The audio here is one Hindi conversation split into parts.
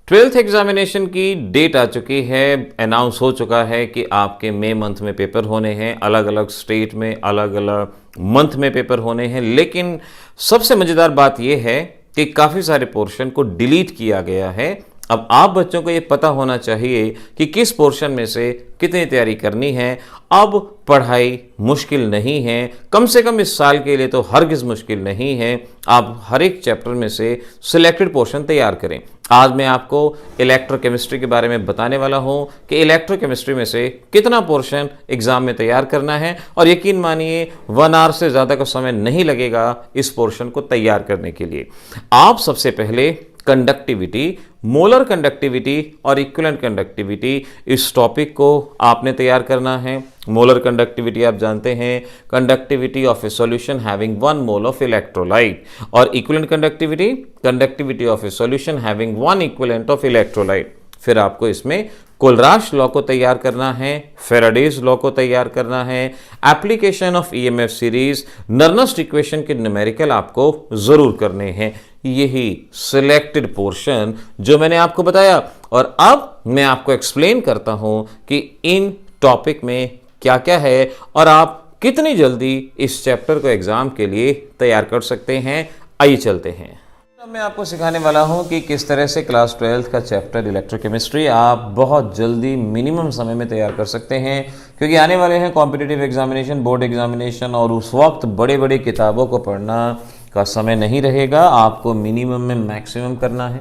ट्वेल्थ एग्जामिनेशन की डेट आ चुकी है। अनाउंस हो चुका है कि आपके मई मंथ में पेपर होने हैं। अलग अलग स्टेट में अलग अलग मंथ में पेपर होने हैं, लेकिन सबसे मज़ेदार बात यह है कि काफ़ी सारे पोर्शन को डिलीट किया गया है। अब आप बच्चों को ये पता होना चाहिए कि किस पोर्शन में से कितनी तैयारी करनी है। अब पढ़ाई मुश्किल नहीं है, कम से कम इस साल के लिए तो हरगिज़ मुश्किल नहीं है। आप हर एक चैप्टर में से सिलेक्टेड पोर्शन तैयार करें। आज मैं आपको इलेक्ट्रोकेमिस्ट्री के बारे में बताने वाला हूं कि इलेक्ट्रोकेमिस्ट्री में से कितना पोर्शन एग्जाम में तैयार करना है, और यकीन मानिए 1 आवर से ज़्यादा का समय नहीं लगेगा इस पोर्शन को तैयार करने के लिए। आप सबसे पहले कंडक्टिविटी, मोलर कंडक्टिविटी और इक्विवेलेंट कंडक्टिविटी, इस टॉपिक को आपने तैयार करना है। मोलर कंडक्टिविटी आप जानते हैं, conductivity of a solution having 1 mole of electrolyte, और equivalent conductivity, conductivity of a solution having 1 equivalent of electrolyte. फिर आपको इसमें कोलराश लॉ को तैयार करना है, फेराडेज लॉ को तैयार करना है, application of EMF series, Nernst equation के न्यूमेरिकल आपको जरूर करने हैं। यही सिलेक्टेड पोर्शन जो मैंने आपको बताया, और अब मैं आपको एक्सप्लेन करता हूं कि इन टॉपिक में क्या क्या है और आप कितनी जल्दी इस चैप्टर को एग्जाम के लिए तैयार कर सकते हैं। आइए चलते हैं। अब मैं आपको सिखाने वाला हूं कि किस तरह से क्लास 12 का चैप्टर इलेक्ट्रोकेमिस्ट्री आप बहुत जल्दी मिनिमम समय में तैयार कर सकते हैं, क्योंकि आने वाले हैं कॉम्पिटिटिव एग्जामिनेशन, बोर्ड एग्जामिनेशन, और उस वक्त बड़े बड़े किताबों को पढ़ना का समय नहीं रहेगा। आपको मिनिमम में मैक्सिमम करना है।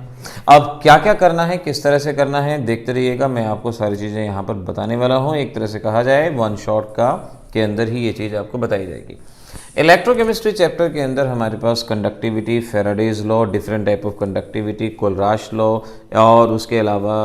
अब क्या क्या करना है, किस तरह से करना है, देखते रहिएगा। मैं आपको सारी चीज़ें यहाँ पर बताने वाला हूँ। एक तरह से कहा जाए वन शॉट का के अंदर ही ये चीज़ आपको बताई जाएगी। इलेक्ट्रोकेमिस्ट्री चैप्टर के अंदर हमारे पास conductivity, Faraday's law, different type of conductivity, Kohlrausch's law, और उसके अलावा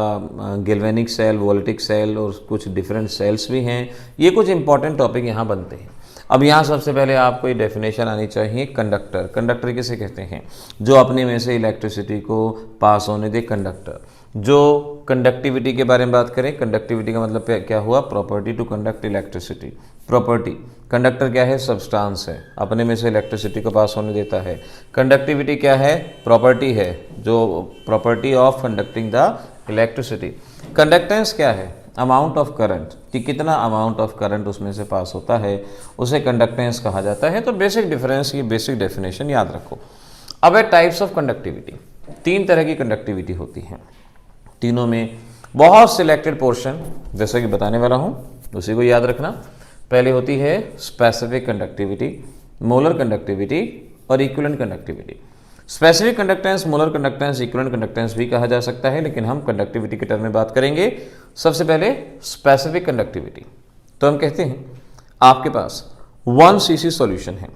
गैल्वेनिक सेल, वोल्टिक सेल, और कुछ डिफरेंट सेल्स भी हैं। ये कुछ इंपॉर्टेंट टॉपिक यहाँ बनते हैं। अब यहाँ सबसे पहले आपको ये डेफिनेशन आनी चाहिए। कंडक्टर, कंडक्टर किसे कहते हैं? जो अपने में से इलेक्ट्रिसिटी को पास होने दे, कंडक्टर। जो कंडक्टिविटी के बारे में बात करें, कंडक्टिविटी का मतलब क्या हुआ? Property to conduct electricity. Property, conductor क्या है? सब्सटेंस है, अपने में से इलेक्ट्रिसिटी को पास होने देता है। कंडक्टिविटी क्या है? प्रॉपर्टी है, जो property of conducting the electricity. Conductance क्या है? अमाउंट ऑफ करंट, कि कितना अमाउंट ऑफ करंट उसमें से पास होता है, उसे कंडक्टेंस कहा जाता है। तो बेसिक डिफरेंस, ये बेसिक डेफिनेशन याद रखो। अब है टाइप्स ऑफ कंडक्टिविटी। 3 तरह की कंडक्टिविटी होती है, तीनों में बहुत सिलेक्टेड पोर्शन जैसे कि बताने वाला हूँ, उसी को याद रखना। पहले होती है स्पेसिफिक कंडक्टिविटी, मोलर कंडक्टिविटी और equivalent conductivity. Specific conductance, molar conductance, equivalent conductance भी कहा जा सकता है, लेकिन हम कंडक्टिविटी के टर्म में बात करेंगे। सबसे पहले स्पेसिफिक कंडक्टिविटी। तो हम कहते हैं आपके पास 1 cc सॉल्यूशन है,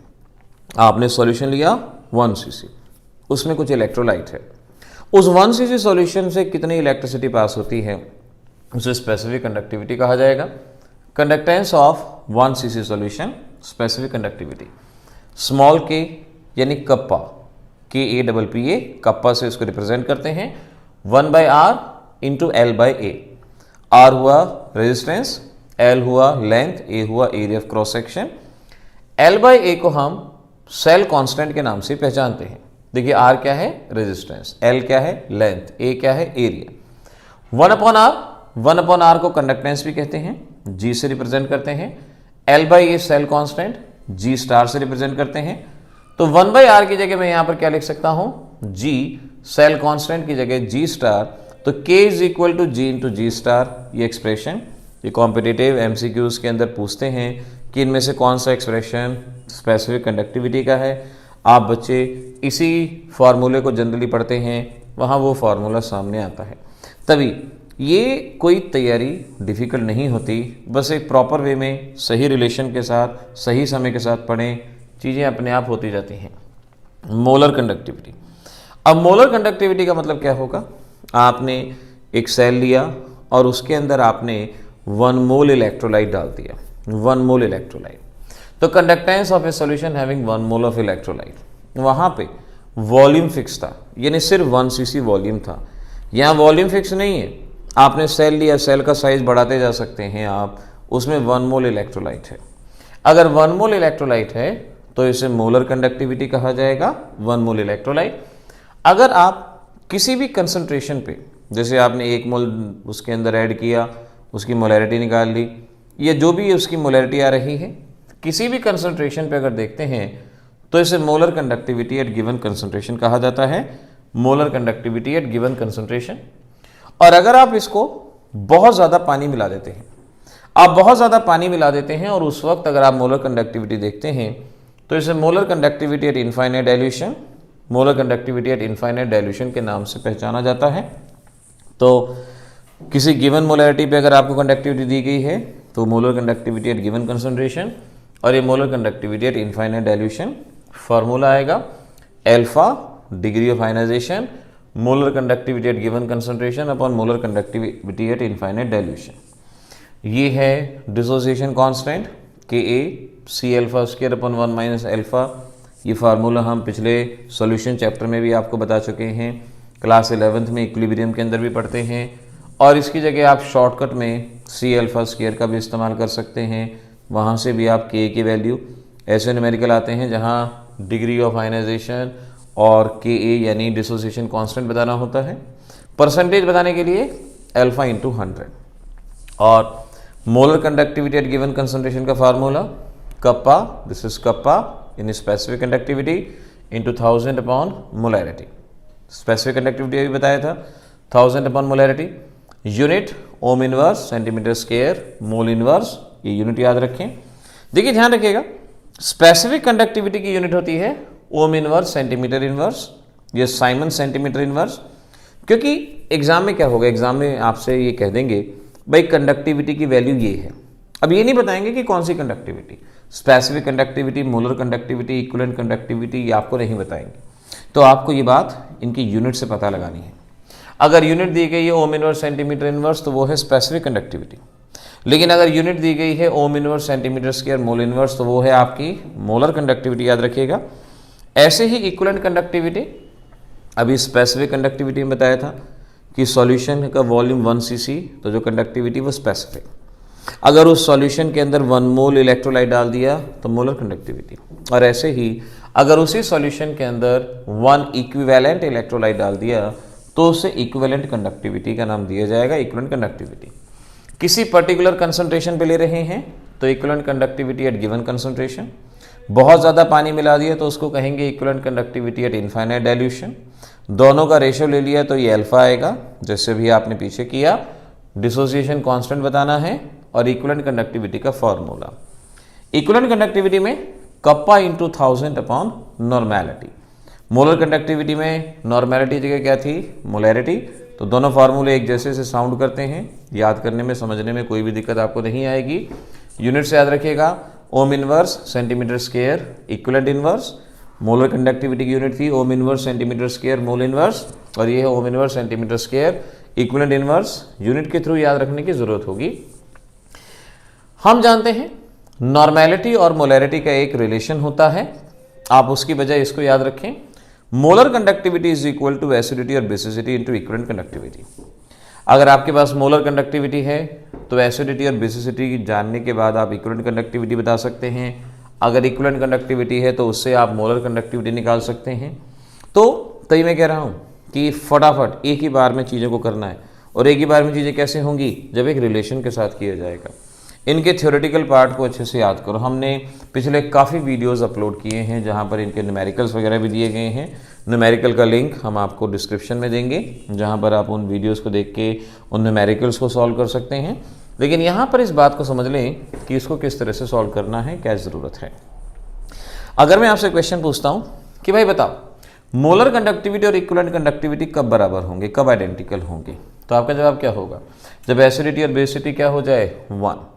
आपने सॉल्यूशन लिया 1 cc, उसमें कुछ इलेक्ट्रोलाइट है। उस 1 cc सॉल्यूशन से कितनी इलेक्ट्रिसिटी पास होती है, उसे स्पेसिफिक कंडक्टिविटी कहा जाएगा। Conductance of 1 cc solution, specific conductivity. Small के यानी कप्पा, KAPPA, कप्पा से इसको रिप्रेजेंट करते हैं। 1/r into L/A। R हुआ रेजिस्टेंस, L हुआ लेंथ, A हुआ area of cross section. L/A को हम सेल कांस्टेंट के नाम से पहचानते हैं। देखिए R क्या है? रेजिस्टेंस, L क्या है? लेंथ, A क्या है? एरिया। 1/r को कंडक्टेंस भी कहते हैं, G से रिप्रेजेंट करते हैं। L/A cell constant, G star से रिप्रेजेंट करते हैं। तो 1/r की जगह मैं यहां पर क्या लिख सकता हूं? G, सेल कांस्टेंट की जगह G स्टार, तो K is equal to G into G star. ये एक्सप्रेशन, ये कॉम्पिटिटिव MCQs के अंदर पूछते हैं कि इनमें से कौन सा एक्सप्रेशन स्पेसिफिक कंडक्टिविटी का है। आप बच्चे इसी फार्मूले को जनरली पढ़ते हैं, वहाँ वो फार्मूला सामने आता है। तभी ये कोई तैयारी डिफ़िकल्ट नहीं होती, बस एक प्रॉपर वे में सही रिलेशन के साथ, सही समय के साथ पढ़ें, चीज़ें अपने आप होती जाती हैं। Molar conductivity. अब मोलर कंडक्टिविटी का मतलब क्या होगा? आपने एक सेल लिया और उसके अंदर आपने 1 मोल इलेक्ट्रोलाइट डाल दिया, 1 मोल इलेक्ट्रोलाइट। तो conductance of a solution having 1 mole of electrolyte, वहाँ पे वॉल्यूम फिक्स था, यानी सिर्फ 1 cc वॉल्यूम था। यहाँ वॉल्यूम फिक्स नहीं है, आपने सेल लिया, सेल का साइज बढ़ाते जा सकते हैं आप, उसमें 1 मोल इलेक्ट्रोलाइट है। अगर 1 मोल इलेक्ट्रोलाइट है तो इसे मोलर कंडक्टिविटी कहा जाएगा, 1 मोल इलेक्ट्रोलाइट। अगर आप किसी भी कंसंट्रेशन पे जैसे आपने 1 मोल उसके अंदर ऐड किया, उसकी मोलैरिटी निकाल ली, ये जो भी उसकी मोलैरिटी आ रही है, किसी भी कंसंट्रेशन पे अगर देखते हैं तो इसे molar conductivity at given concentration कहा जाता है, molar conductivity at given concentration. और अगर आप इसको बहुत ज़्यादा पानी मिला देते हैं, आप बहुत ज़्यादा पानी मिला देते हैं और उस वक्त अगर आप मोलर कंडक्टिविटी देखते हैं तो इसे molar conductivity at infinite dilution, molar conductivity at infinite dilution के नाम से पहचाना जाता है। तो किसी गिवन मोलैरिटी पे अगर आपको कंडक्टिविटी दी गई है तो molar conductivity at given concentration, और ये molar conductivity at infinite dilution. Formula आएगा alpha degree of ionization molar conductivity at given concentration upon molar conductivity at infinite dilution. ये है dissociation constant K a C alpha square upon 1 minus alpha. ये फार्मूला हम पिछले सॉल्यूशन चैप्टर में भी आपको बता चुके हैं, क्लास 11th में इक्विलिब्रियम के अंदर भी पढ़ते हैं, और इसकी जगह आप शॉर्टकट में सी अल्फा स्क्वायर का भी इस्तेमाल कर सकते हैं। वहाँ से भी आप के की वैल्यू ऐसे न्यूमेरिकल आते हैं जहाँ डिग्री ऑफ आयनाइजेशन और के ए यानी डिसोसिएशन कांस्टेंट बताना होता है। परसेंटेज बताने के लिए अल्फा इंटू 100, और molar conductivity at given concentration का formula kappa, this is kappa in specific conductivity into 1000 upon molarity. Specific conductivity अभी बताया था 1000 upon molarity. Unit ohm inverse centimetre square mole inverse, ये यूनिट याद रखें। देखिए ध्यान रखिएगा, स्पेसिफिक कंडक्टिविटी की यूनिट होती है ओम इनवर्स सेंटीमीटर इनवर्स, ये साइमन सेंटीमीटर इनवर्स। क्योंकि एग्जाम में क्या होगा, एग्जाम में आपसे ये कह देंगे भाई कंडक्टिविटी की वैल्यू ये है, अब ये नहीं बताएंगे कि कौन सी conductivity, specific conductivity, molar conductivity, equivalent conductivity, ये आपको नहीं बताएंगे। तो आपको ये बात इनकी यूनिट से पता लगानी है। अगर यूनिट दी गई है ओम इनवर्स सेंटीमीटर इनवर्स तो वो है स्पेसिफिक कंडक्टिविटी, लेकिन अगर यूनिट दी गई है ohm inverse centimetre square mole inverse तो वो है आपकी मोलर कंडक्टिविटी, याद रखिएगा। ऐसे ही इक्विवेलेंट कंडक्टिविटी, अभी स्पेसिफिक कंडक्टिविटी में बताया था कि सॉल्यूशन का वॉल्यूम 1 cc, तो जो कंडक्टिविटी वो स्पेसिफिक। अगर उस सॉल्यूशन के अंदर 1 मोल इलेक्ट्रोलाइट डाल दिया तो मोलर कंडक्टिविटी, और ऐसे ही अगर उसी सॉल्यूशन के अंदर 1 इक्विवेलेंट इलेक्ट्रोलाइट डाल दिया तो उसे इक्विवेलेंट कंडक्टिविटी का नाम दिया जाएगा, इक्विवेलेंट कंडक्टिविटी। किसी पर्टिकुलर कंसंट्रेशन पे ले रहे हैं तो equivalent conductivity at given concentration. बहुत ज़्यादा पानी मिला दिया तो उसको कहेंगे equivalent conductivity at infinite dilution. दोनों का रेशियो ले लिया तो ये अल्फा आएगा, जैसे भी आपने पीछे किया। डिसोसिएशन कांस्टेंट बताना है और इक्विवेलेंट कंडक्टिविटी का फॉर्मूला। इक्विवेलेंट कंडक्टिविटी में kappa into 1000 upon normality. Molar conductivity में नॉर्मेलिटी जगह क्या थी, मोलैरिटी। तो दोनों फार्मूले एक जैसे से साउंड करते हैं, याद करने में समझने में कोई भी दिक्कत आपको नहीं आएगी। यूनिट से याद रखिएगा ओम inverse centimetre square equivalent inverse. Molar conductivity की यूनिट थी ओम inverse centimetre square mole inverse, और ये है ohm inverse centimetre square equivalent inverse. Unit के थ्रू याद रखने की जरूरत होगी। हम जानते हैं नॉर्मेलिटी और मोलैरिटी का एक रिलेशन होता है, आप उसकी बजाय इसको याद रखें, molar conductivity is equal to acidity और बेसिसिटी इनटू इक्विवेलेंट कंडक्टिविटी। अगर आपके पास मोलर कंडक्टिविटी है तो एसिडिटी और बेसिसिटी जानने के बाद आप इक्विवेलेंट कंडक्टिविटी बता सकते हैं। अगर इक्विवेलेंट कंडक्टिविटी है तो उससे आप मोलर कंडक्टिविटी निकाल सकते हैं। तो तभी मैं कह रहा हूँ कि फटाफट एक ही बार में चीज़ों को करना है, और एक ही बार में चीज़ें कैसे होंगी, जब एक रिलेशन के साथ किया जाएगा। इनके थ्योरेटिकल पार्ट को अच्छे से याद करो। हमने पिछले काफ़ी वीडियोस अपलोड किए हैं जहाँ पर इनके न्यूमेरिकल्स वगैरह भी दिए गए हैं। न्यूमेरिकल का लिंक हम आपको डिस्क्रिप्शन में देंगे, जहाँ पर आप उन वीडियोस को देख के उन न्यूमेरिकल्स को सॉल्व कर सकते हैं। लेकिन यहाँ पर इस बात को समझ लें कि इसको किस तरह से सॉल्व करना है, क्या ज़रूरत है। अगर मैं आपसे क्वेश्चन पूछता हूँ कि भाई बताओ मोलर कंडक्टिविटी और इक्विवेलेंट कंडक्टिविटी कब बराबर होंगे, कब आइडेंटिकल होंगे, तो आपका जवाब क्या होगा, जब एसिडिटी और बेसिसिटी क्या हो जाए 1।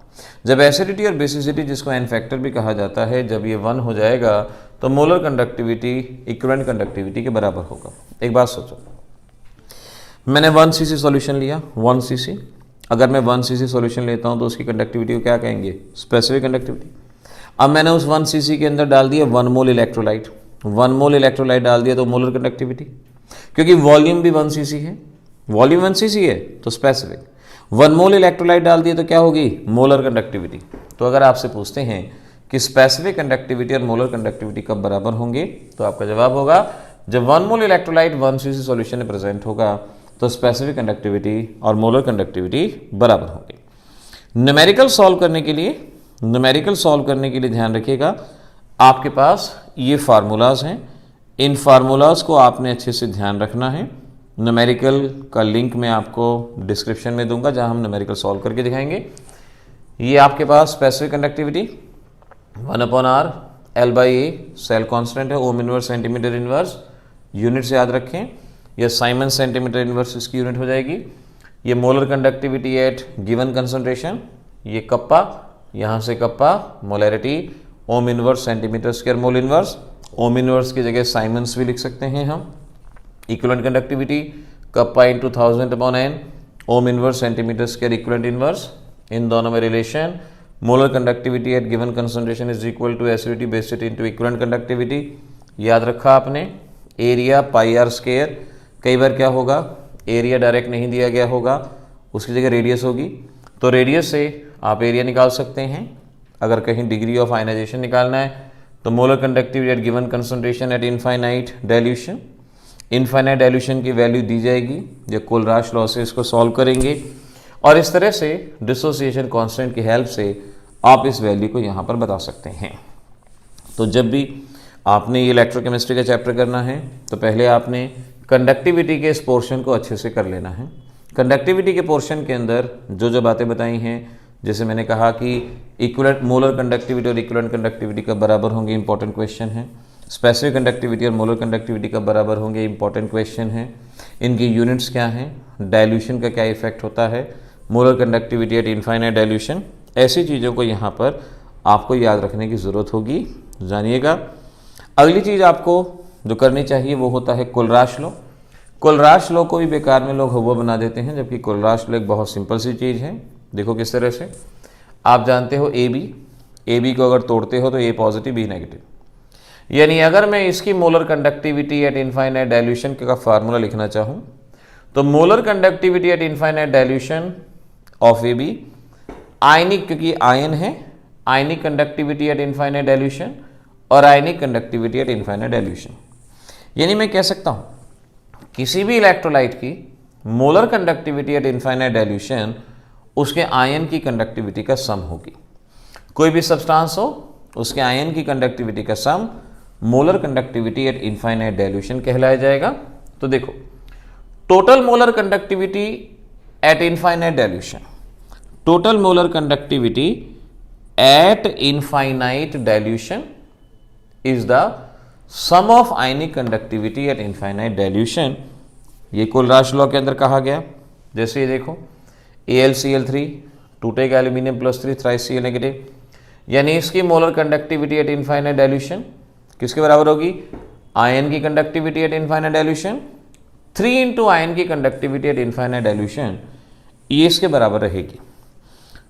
जब एसिडिटी और बेसिसिटी, जिसको एन फैक्टर भी कहा जाता है, जब ये 1 हो जाएगा तो मोलर कंडक्टिविटी इक्विवेलेंट कंडक्टिविटी के बराबर होगा। एक बात सोचो, मैंने 1 cc सॉल्यूशन लिया, 1 cc। अगर मैं 1 cc सॉल्यूशन लेता हूँ तो उसकी कंडक्टिविटी को क्या कहेंगे, स्पेसिफिक कंडक्टिविटी। अब मैंने उस 1 cc के अंदर डाल दिया 1 मोल इलेक्ट्रोलाइट, 1 मोल इलेक्ट्रोलाइट डाल दिया तो मोलर कंडक्टिविटी, क्योंकि वॉल्यूम भी 1 cc है, वॉल्यूम 1 cc है तो स्पेसिफिक। 1 मोल इलेक्ट्रोलाइट डाल दिए तो क्या होगी, मोलर कंडक्टिविटी। तो अगर आपसे पूछते हैं कि स्पेसिफिक कंडक्टिविटी और मोलर कंडक्टिविटी कब बराबर होंगे, तो आपका जवाब होगा जब 1 मोल इलेक्ट्रोलाइट 1 cc सॉल्यूशन में प्रेजेंट होगा तो स्पेसिफिक कंडक्टिविटी और मोलर कंडक्टिविटी बराबर होंगे। न्यूमेरिकल सॉल्व करने के लिए ध्यान रखिएगा, आपके पास ये फार्मूलाज हैं, इन फार्मूलाज को आपने अच्छे से ध्यान रखना है। न्यूमेरिकल का लिंक मैं आपको डिस्क्रिप्शन में दूंगा, जहां हम न्यूमेरिकल सॉल्व करके दिखाएंगे। ये आपके पास specific conductivity 1/r L/A cell constant है, ohm inverse centimetre inverse, unit से याद रखें, यह साइमन सेंटीमीटर इनवर्स इसकी यूनिट हो जाएगी। ये molar conductivity at given concentration, ये कप्पा, यहाँ से kappa molarity, ohm inverse centimetre square mole inverse, ohm inverse की जगह साइमन्स भी लिख सकते हैं हम। Equivalent conductivity kappa into 1000/n, ohm inverse centimetre square equivalent inverse, इन दोनों में relation. Molar conductivity at given concentration is equal to acidity basicity into equivalent conductivity, याद रखा आपने। एरिया पाई आर स्क्वायर, कई बार क्या होगा, एरिया डायरेक्ट नहीं दिया गया होगा, उसकी जगह रेडियस होगी, तो रेडियस से आप एरिया निकाल सकते हैं। अगर कहीं डिग्री ऑफ आयनाइजेशन निकालना है तो molar conductivity at given concentration eight infinite dilution, infinite dilution की वैल्यू दी जाएगी। जो कोलराश लॉ से इसको सॉल्व करेंगे और इस तरह से डिसोसिएशन कांस्टेंट की हेल्प से आप इस वैल्यू को यहाँ पर बता सकते हैं। तो जब भी आपने ये इलेक्ट्रोकेमिस्ट्री का चैप्टर करना है तो पहले आपने कंडक्टिविटी के इस पोर्शन को अच्छे से कर लेना है। कंडक्टिविटी के पोर्शन के अंदर जो जो बातें बताई हैं, जैसे मैंने कहा कि इक्विवेलेंट मोलर कंडक्टिविटी और इक्विवेलेंट कंडक्टिविटी कब बराबर होंगे, इंपॉर्टेंट क्वेश्चन है। स्पेसिफिक कंडक्टिविटी और मोलर कंडक्टिविटी कब बराबर होंगे, इंपॉर्टेंट क्वेश्चन है। इनकी यूनिट्स क्या हैं, डाइल्यूशन का क्या इफेक्ट होता है, molar conductivity at infinite dilution, ऐसी चीज़ों को यहाँ पर आपको याद रखने की ज़रूरत होगी, जानिएगा। अगली चीज़ आपको जो करनी चाहिए वो होता है कोलराश लॉ। कोलराश लॉ को भी बेकार में लोग हुआ बना देते हैं, जबकि कोलराश लॉ एक बहुत सिंपल सी चीज़ है। देखो किस तरह से, आप जानते हो ए बी को अगर तोड़ते हो तो ए पॉजिटिव बी नेगेटिव, यानी अगर मैं इसकी molar conductivity at infinite dilution का फार्मूला लिखना चाहूँ तो molar conductivity at infinite dilution of A B, ionic, क्योंकि आयन है, ionic conductivity at infinite dilution और ionic conductivity at infinite dilution. यानी मैं कह सकता हूँ किसी भी इलेक्ट्रोलाइट की molar conductivity at infinite dilution उसके आयन की कंडक्टिविटी का सम होगी। कोई भी सब्सटेंस हो उसके आयन की कंडक्टिविटी का sum molar conductivity at infinite dilution कहलाया जाएगा। तो देखो, total molar conductivity at infinite dilution, total molar conductivity at infinite dilution is the sum of ionic conductivity at infinite dilution. ये कोलराश लॉ के अंदर कहा गया। जैसे ये देखो, AlCl3 टूटेगा एल्यूमिनियम +3 3Cl नेगेटिव, यानी इसकी molar conductivity at infinite dilution किसके बराबर होगी, आयन की conductivity at infinite dilution 3 into ion की कंडक्टिविटी एट इनफाइनाइट डाइल्यूशन, ये इसके बराबर रहेगी।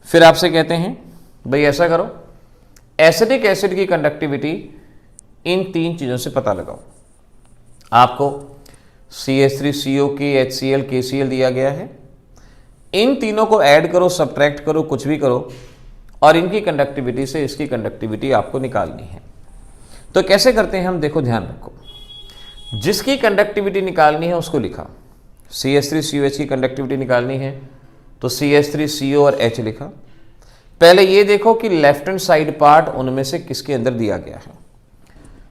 फिर आपसे कहते हैं भाई ऐसा करो, एसिडिक एसिड की कंडक्टिविटी इन तीन चीज़ों से पता लगाओ। आपको CH3COK HCl KCl दिया गया है, इन तीनों को ऐड करो, सब्ट्रैक्ट करो, कुछ भी करो, और इनकी कंडक्टिविटी से इसकी कंडक्टिविटी आपको निकालनी है। तो कैसे करते हैं हम, देखो ध्यान रखो, जिसकी कंडक्टिविटी निकालनी है उसको लिखा, CH3COH की कंडक्टिविटी निकालनी है तो CH3CO और H लिखा। पहले ये देखो कि लेफ्ट हैंड साइड पार्ट उनमें से किसके अंदर दिया गया है।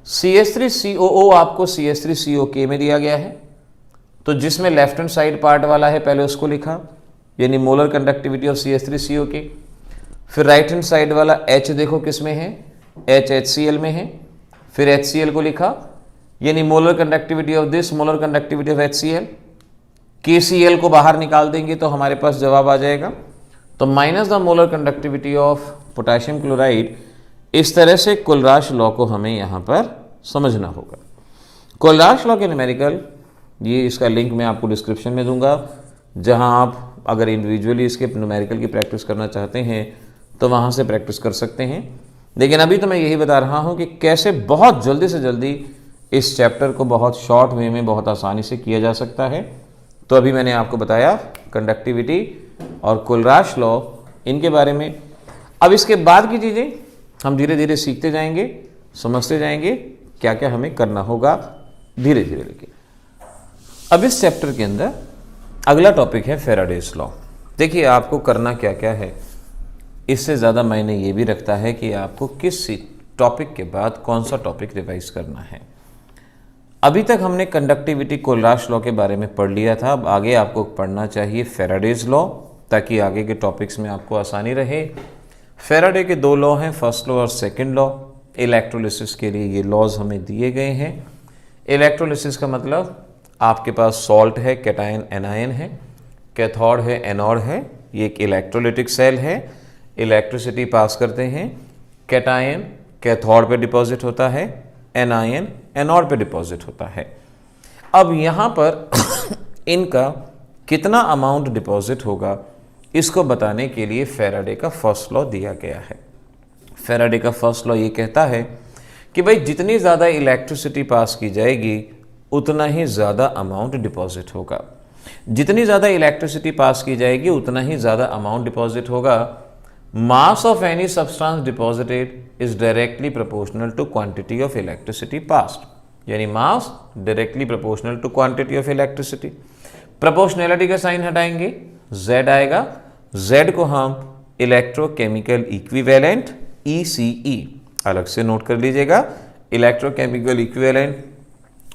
CH3COO आपको CH3COK में दिया गया है, तो जिसमें लेफ्ट हैंड साइड पार्ट वाला है पहले उसको लिखा, यानी मोलर कंडक्टिविटी ऑफ CH3COK। फिर राइट हैंड साइड वाला H देखो किस में है, H HCl में है, फिर HCl को लिखा, यानी molar conductivity of this, molar conductivity of HCl। KCl को बाहर निकाल देंगे तो हमारे पास जवाब आ जाएगा, तो minus the molar conductivity of potassium chloride. इस तरह से कोलराश लॉ को हमें यहाँ पर समझना होगा। कोलराश लॉ के न्यूमेरिकल, ये इसका लिंक मैं आपको डिस्क्रिप्शन में दूंगा, जहाँ आप अगर इंडिविजुअली इसके न्यूमेरिकल की प्रैक्टिस करना चाहते हैं तो वहाँ से प्रैक्टिस कर सकते हैं। लेकिन अभी तो मैं यही बता रहा हूँ कि कैसे बहुत जल्दी से जल्दी इस चैप्टर को बहुत शॉर्ट वे में बहुत आसानी से किया जा सकता है। तो अभी मैंने आपको बताया कंडक्टिविटी और कोलराश लॉ, इनके बारे में। अब इसके बाद की चीज़ें हम धीरे धीरे सीखते जाएंगे, समझते जाएंगे, क्या क्या हमें करना होगा धीरे धीरे। लेकिन अब इस चैप्टर के अंदर अगला टॉपिक है फेराडेज लॉ। देखिए आपको करना क्या क्या है, इससे ज़्यादा मायने ये भी रखता है कि आपको किस टॉपिक के बाद कौन सा टॉपिक रिवाइज करना है। अभी तक हमने कंडक्टिविटी कोलराश लॉ के बारे में पढ़ लिया था, अब आगे आपको पढ़ना चाहिए फेराडेज लॉ, ताकि आगे के टॉपिक्स में आपको आसानी रहे। फेराडे के दो लॉ हैं, फर्स्ट लॉ और सेकंड लॉ। इलेक्ट्रोलिसिस के लिए ये लॉज हमें दिए गए हैं। इलेक्ट्रोलिसिस का मतलब आपके पास सॉल्ट है, कैटायन एनायन है, कैथोड है, एनोड है, ये एक इलेक्ट्रोलिटिक सेल है, इलेक्ट्रिसिटी पास करते हैं। कैटायन कैथोड पे डिपॉजिट होता है, एनायन एनोड पे डिपॉजिट होता है। अब यहाँ पर इनका कितना अमाउंट डिपॉजिट होगा, इसको बताने के लिए फेराडे का फर्स्ट लॉ दिया गया है। फेराडे का फर्स्ट लॉ ये कहता है कि भाई जितनी ज़्यादा इलेक्ट्रिसिटी पास की जाएगी उतना ही ज़्यादा अमाउंट डिपॉजिट होगा। जितनी ज़्यादा इलेक्ट्रिसिटी पास की जाएगी उतना ही ज़्यादा अमाउंट डिपॉजिट होगा। Mass of any substance deposited is directly proportional to quantity of electricity passed, यानी mass directly proportional to quantity of electricity. Proportionality का साइन हटाएंगे, Z आएगा, Z को हम इलेक्ट्रोकेमिकल इक्विवेलेंट ECE अलग से नोट कर लीजिएगा, इलेक्ट्रोकेमिकल इक्विवेलेंट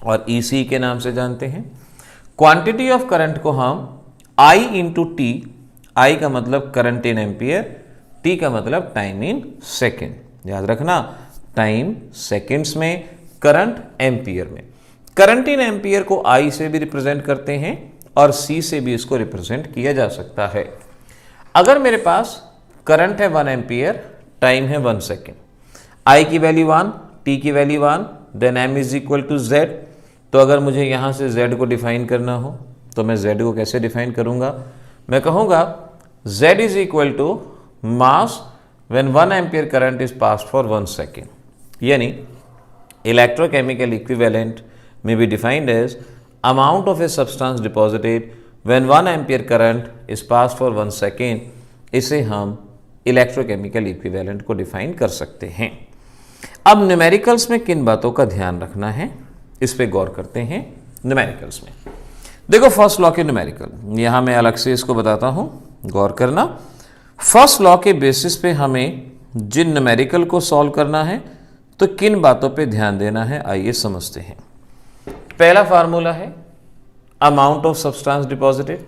और ECE के नाम से जानते हैं। क्वांटिटी ऑफ करंट को हम I इंटू टी, I का मतलब करंट इन एम्पियर, T का मतलब टाइम इन सेकेंड। याद रखना, टाइम सेकेंड्स में, करंट एम्पियर में। करंट इन एम्पियर को I से भी रिप्रेजेंट करते हैं और C से भी इसको रिप्रेजेंट किया जा सकता है। अगर मेरे पास करंट है 1 एम्पियर, टाइम है 1 सेकेंड, I की वैल्यू 1, T की value 1, then M is equal to Z। तो अगर मुझे यहाँ से Z को डिफाइन करना हो तो मैं Z को कैसे डिफाइन करूँगा? मैं कहूँगा Z is equal to mass when 1 ampere current is passed for 1 second, यानी electrochemical equivalent may be defined as amount of a substance deposited when 1 ampere current is passed for 1 second। इसे हम इलेक्ट्रोकेमिकल इक्विवेलेंट को डिफाइन कर सकते हैं। अब न्यूमेरिकल्स में किन बातों का ध्यान रखना है, इस पे गौर करते हैं। न्यूमेरिकल्स में देखो फर्स्ट लॉ के न्यूमेरिकल, यहाँ मैं अलग से इसको बताता हूँ, गौर करना। फर्स्ट लॉ के बेसिस पे हमें जिन न्यूमेरिकल को सॉल्व करना है तो किन बातों पे ध्यान देना है, आइए समझते हैं। पहला फार्मूला है amount of substance deposited,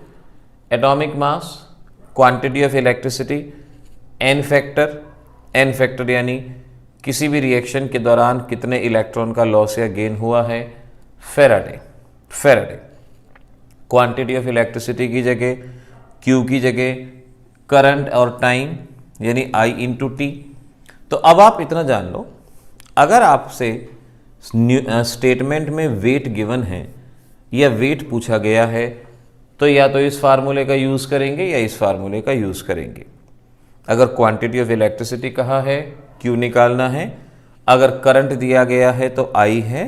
atomic mass, quantity of electricity, N factor यानी किसी भी रिएक्शन के दौरान कितने इलेक्ट्रॉन का लॉस या गेन हुआ है, फेराडे। क्वांटिटी ऑफ इलेक्ट्रिसिटी की जगह Q की जगह करंट और टाइम यानी I इंटू टी। तो अब आप इतना जान लो, अगर आपसे स्टेटमेंट में वेट गिवन है या वेट पूछा गया है तो या तो इस फार्मूले का यूज़ करेंगे या इस फार्मूले का यूज़ करेंगे। अगर क्वांटिटी ऑफ इलेक्ट्रिसिटी कहा है, Q निकालना है, अगर करंट दिया गया है तो I है,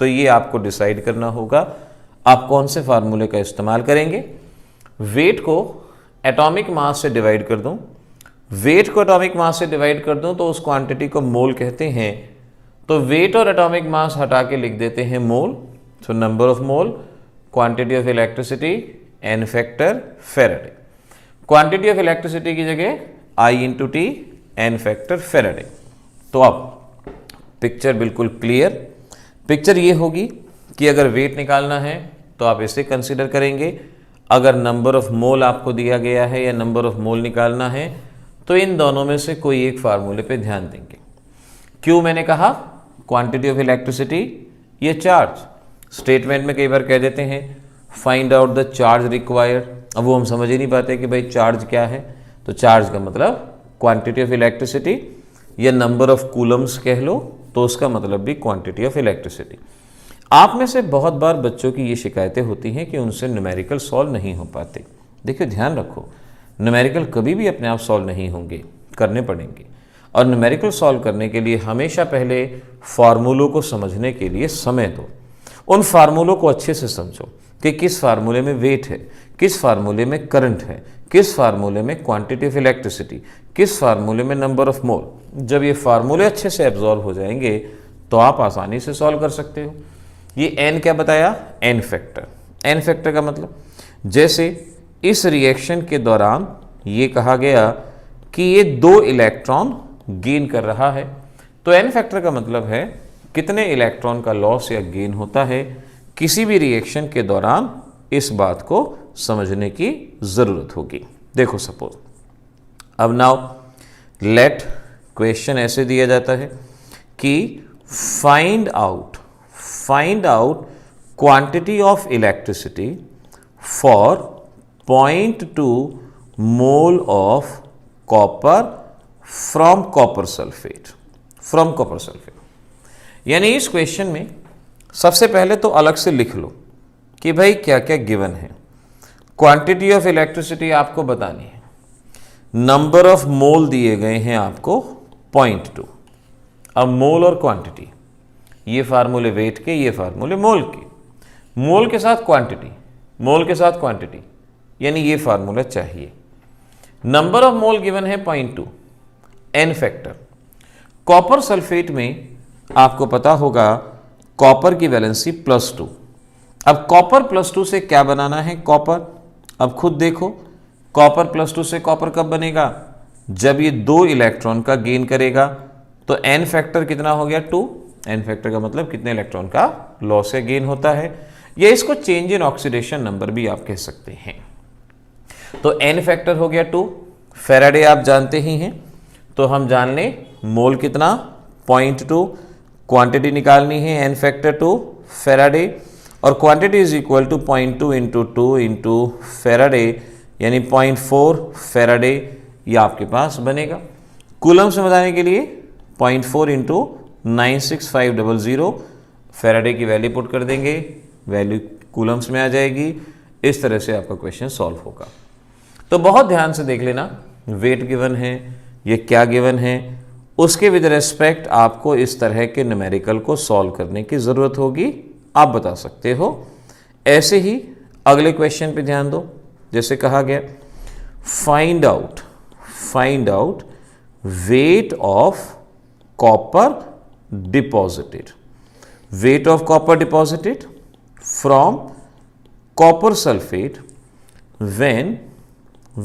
तो ये आपको डिसाइड करना होगा आप कौन से फार्मूले का इस्तेमाल करेंगे। वेट को एटॉमिक मास से डिवाइड कर दूं, वेट को एटॉमिक मास से डिवाइड कर दूं तो उस क्वांटिटी को मोल कहते हैं। तो वेट और एटॉमिक मास हटा के लिख देते हैं मोल। तो number of mole, quantity of electricity, N factor, Faraday. Quantity of electricity की जगह I into T, N factor, Faraday. तो अब पिक्चर बिल्कुल क्लियर। पिक्चर ये होगी कि अगर वेट निकालना है तो आप इसे कंसिडर करेंगे, अगर नंबर ऑफ मोल आपको दिया गया है या नंबर ऑफ मोल निकालना है तो इन दोनों में से कोई एक फार्मूले पे ध्यान देंगे। क्यों मैंने कहा क्वांटिटी ऑफ इलेक्ट्रिसिटी, ये चार्ज स्टेटमेंट में कई बार कह देते हैं find out the charge required. अब वो हम समझ ही नहीं पाते कि भाई चार्ज क्या है, तो चार्ज का मतलब क्वांटिटी ऑफ इलेक्ट्रिसिटी या नंबर ऑफ कूलम्स कह लो, तो उसका मतलब भी क्वांटिटी ऑफ इलेक्ट्रिसिटी। आप में से बहुत बार बच्चों की ये शिकायतें होती हैं कि उनसे न्यूमेरिकल सॉल्व नहीं हो पाते। देखिए ध्यान रखो, न्यूमेरिकल कभी भी अपने आप सॉल्व नहीं होंगे, करने पड़ेंगे। और न्यूमेरिकल सॉल्व करने के लिए हमेशा पहले फार्मूलों को समझने के लिए समय दो। उन फार्मूलों को अच्छे से समझो कि किस फार्मूले में वेट है, किस फार्मूले में करंट है, किस फार्मूले में क्वांटिटी ऑफ इलेक्ट्रिसिटी, किस फार्मूले में नंबर ऑफ मोल। जब ये फार्मूले अच्छे से एब्जॉर्व हो जाएंगे तो आप आसानी से सॉल्व कर सकते हो। ये एन क्या बताया, एन फैक्टर। एन फैक्टर का मतलब जैसे इस रिएक्शन के दौरान ये कहा गया कि ये 2 इलेक्ट्रॉन गेन कर रहा है, तो n फैक्टर का मतलब है कितने इलेक्ट्रॉन का लॉस या गेन होता है किसी भी रिएक्शन के दौरान। इस बात को समझने की ज़रूरत होगी। देखो सपोज अब नाउ लेट क्वेश्चन ऐसे दिया जाता है कि find out quantity of electricity for 0.2 mole of copper from copper sulphate. यानी इस क्वेश्चन में सबसे पहले तो अलग से लिख लो कि भाई क्या क्या गिवन है। क्वांटिटी ऑफ इलेक्ट्रिसिटी आपको बतानी है, नंबर ऑफ मोल दिए गए हैं आपको 0.2। अब मोल और क्वांटिटी ये फार्मूले वेट के, ये फार्मूले मोल के, मोल के साथ क्वांटिटी, मोल के साथ क्वांटिटी, यानी ये फार्मूला चाहिए। नंबर ऑफ मोल गिवन है 0.2, n फैक्टर। कॉपर सल्फेट में आपको पता होगा कॉपर की वैलेंसी +2। अब कॉपर +2 से क्या बनाना है कॉपर, अब खुद देखो कॉपर +2 से कॉपर कब बनेगा, जब ये 2 इलेक्ट्रॉन का गेन करेगा। तो n फैक्टर कितना हो गया 2। n फैक्टर का मतलब कितने इलेक्ट्रॉन का लॉस या गेन होता है, या इसको चेंज इन ऑक्सीडेशन नंबर भी आप कह सकते हैं। तो n फैक्टर हो गया 2। फैराडे आप जानते ही हैं, तो हम जान लें मोल कितना 0.2, क्वांटिटी निकालनी है n फैक्टर 2 फैराडे, और quantity is equal to 0.2 into 2 into Faraday, यानी 0.4 फैराडे ये आपके पास बनेगा। कूलम से बताने के लिए 0.4 इंटू 96500 फैराडे की वैल्यू पुट कर देंगे, वैल्यू कूलम्स में आ जाएगी। इस तरह से आपका क्वेश्चन सॉल्व होगा। तो बहुत ध्यान से देख लेना, वेट गिवन है, ये क्या गिवन है, उसके विद रेस्पेक्ट आपको इस तरह के न्यूमेरिकल को सॉल्व करने की ज़रूरत होगी, आप बता सकते हो। ऐसे ही अगले क्वेश्चन पे ध्यान दो, जैसे कहा गया find out wait of copper deposited, wait of copper deposited from copper sulphate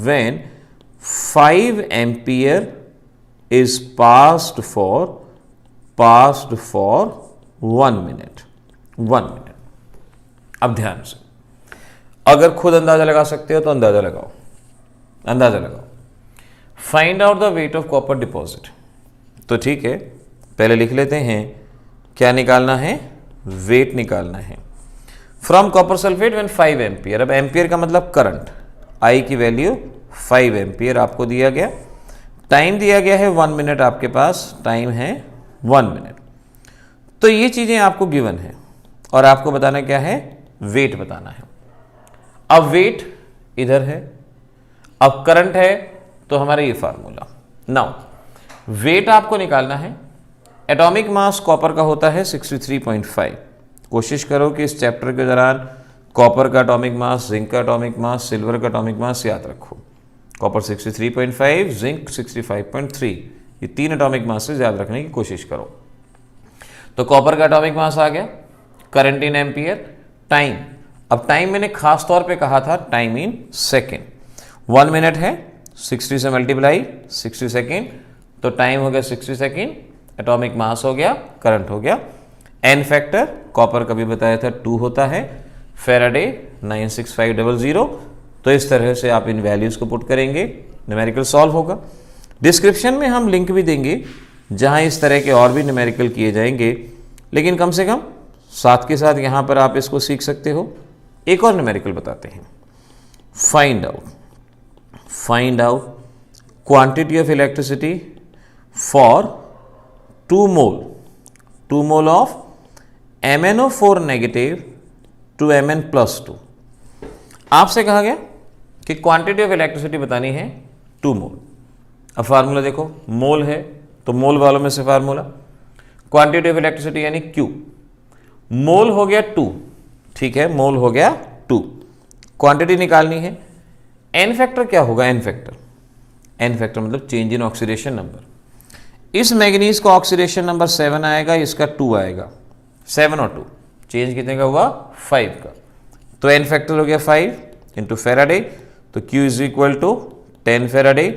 when 5 ampere is passed for 1 minute। अब ध्यान से, अगर खुद अंदाजा लगा सकते हो तो अंदाजा लगाओ। Find out the wait of copper deposit, तो ठीक है पहले लिख लेते हैं क्या निकालना है, वेट निकालना है from copper sulphate when 5 ampere. अब एम्पियर का मतलब करंट, आई की वैल्यू 5 एम्पियर आपको दिया गया, टाइम दिया गया है 1 मिनट, आपके पास टाइम है 1 मिनट। तो ये चीज़ें आपको गिवन है और आपको बताना क्या है, वेट बताना है। अब वेट इधर है, अब करंट है, तो हमारा ये फार्मूला। नाउ वेट आपको निकालना है, एटॉमिक मास कॉपर का होता है 63.5। कोशिश करो कि इस चैप्टर के दौरान कॉपर का एटॉमिक मास, जिंक का एटॉमिक मास, सिल्वर का एटॉमिक मास याद रखो। कॉपर 63.5, जिंक 65.3, ये 3 एटॉमिक मासेस याद रखने की कोशिश करो। तो कॉपर का एटॉमिक मास आ गया, करंट इन एम्पियर, टाइम। अब टाइम मैंने खास तौर पे कहा था टाइम इन सेकेंड। 1 मिनट है, 60 से मल्टीप्लाई 60 सेकेंड, तो टाइम हो गया 60 सेकेंड, एटॉमिक मास हो गया, करंट हो गया। एन फैक्टर कॉपर का भी बताया था 2 होता है, फैराडे 96500। तो इस तरह से आप इन वैल्यूज़ को पुट करेंगे, न्यूमेरिकल सॉल्व होगा। डिस्क्रिप्शन में हम लिंक भी देंगे जहां इस तरह के और भी न्यूमेरिकल किए जाएंगे, लेकिन कम से कम साथ के साथ यहाँ पर आप इसको सीख सकते हो। एक और न्यूमेरिकल बताते हैं, find out quantity of electricity for 2 mole of MnO4 negative to Mn+2। आपसे कहा गया कि क्वांटिटी ऑफ इलेक्ट्रिसिटी बतानी है 2 मोल। अब फार्मूला देखो, मोल है तो मोल वालों में से फार्मूला, क्वांटिटी ऑफ इलेक्ट्रिसिटी यानी Q। मोल हो गया 2, ठीक है, मोल हो गया 2, क्वांटिटी निकालनी है। एन फैक्टर क्या होगा, एन फैक्टर मतलब चेंज इन ऑक्सीडेशन नंबर। इस मैग्नीज का ऑक्सीडेशन नंबर 7 आएगा, इसका 2 आएगा, 7 और 2 चेंज कितने का हुआ, 5 का। तो एन फैक्टर हो गया 5, इंटू फेराडे, तो Q is equal to 10 Faraday.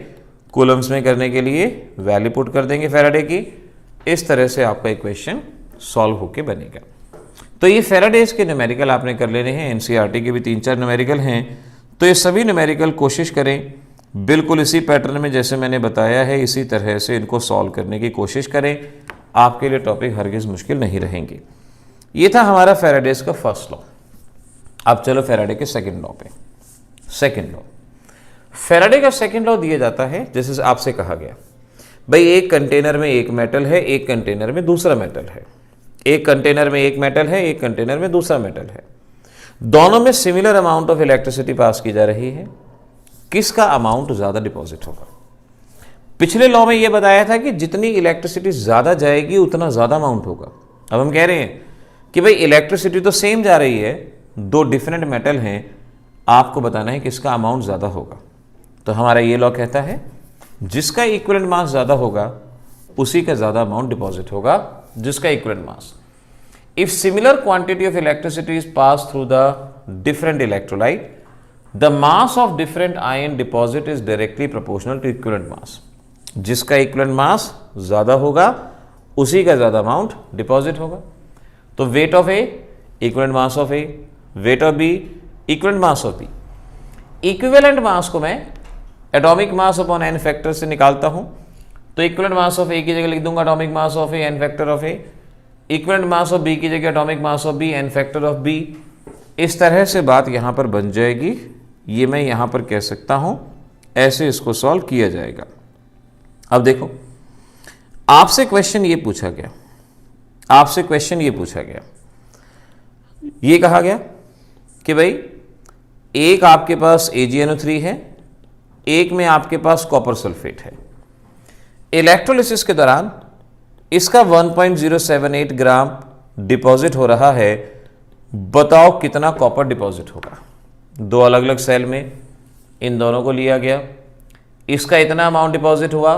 Coulombs में करने के लिए वैल्यू पुट कर देंगे फेराडे की। इस तरह से आपका इक्वेशन सॉल्व होके बनेगा। तो ये फेराडेज के न्यूमेरिकल आपने कर लेने हैं। एनसीईआरटी के भी 3-4 न्यूमेरिकल हैं, तो ये सभी न्यूमेरिकल कोशिश करें बिल्कुल इसी पैटर्न में जैसे मैंने बताया है, इसी तरह से इनको सॉल्व करने की कोशिश करें। आपके लिए टॉपिक हरगिज मुश्किल नहीं रहेंगे। ये था हमारा फेराडेज का फर्स्ट लॉ। अब चलो फेराडे के सेकंड लॉ पे। सेकंड लॉ, फेराडे का सेकंड लॉ दिया जाता है जैसे आपसे कहा गया, भाई एक कंटेनर में एक मेटल है, एक कंटेनर में दूसरा मेटल है। एक कंटेनर में एक मेटल है, एक कंटेनर में दूसरा मेटल है। दोनों में similar amount of electricity pass की जा रही है। किसका अमाउंट ज्यादा डिपॉजिट होगा? पिछले लॉ में यह बताया था कि जितनी इलेक्ट्रिसिटी ज्यादा जाएगी उतना ज्यादा अमाउंट होगा। अब हम कह रहे हैं कि भाई इलेक्ट्रिसिटी तो सेम जा रही है, दो डिफरेंट मेटल हैं, आपको बताना है किसका अमाउंट ज्यादा होगा। तो हमारा ये लॉ कहता है जिसका इक्विवेलेंट मास ज्यादा होगा उसी का ज्यादा अमाउंट डिपॉजिट होगा, जिसका equivalent mass. If similar quantity of electricity is pass through the different electrolyte, the mass of different ion deposit is directly proportional to equivalent mass. जिसका इक्विवेलेंट मास ज्यादा होगा उसी का ज्यादा अमाउंट डिपॉजिट होगा। तो weight of A equivalent mass of A, weight of B equivalent mass of B. Equivalent mass को मैं atomic mass upon N factor से निकालता हूं, तो इक्विवेलेंट मास ऑफ ए की जगह लिख दूंगा atomic mass of A N factor of A. Equivalent mass of B की जगह atomic mass of B N factor of B. इस तरह से बात यहां पर बन जाएगी। ये मैं यहां पर कह सकता हूं, ऐसे इसको सॉल्व किया जाएगा। अब देखो, आपसे क्वेश्चन ये पूछा गया, आपसे क्वेश्चन ये पूछा गया, ये कहा गया कि भाई एक आपके पास AgNO3 है, एक में आपके पास कॉपर सल्फेट है। इलेक्ट्रोलिसिस के दौरान इसका 1.078 ग्राम डिपॉजिट हो रहा है। बताओ कितना कॉपर डिपॉजिट होगा? दो अलग अलग सेल में इन दोनों को लिया गया, इसका इतना अमाउंट डिपॉजिट हुआ,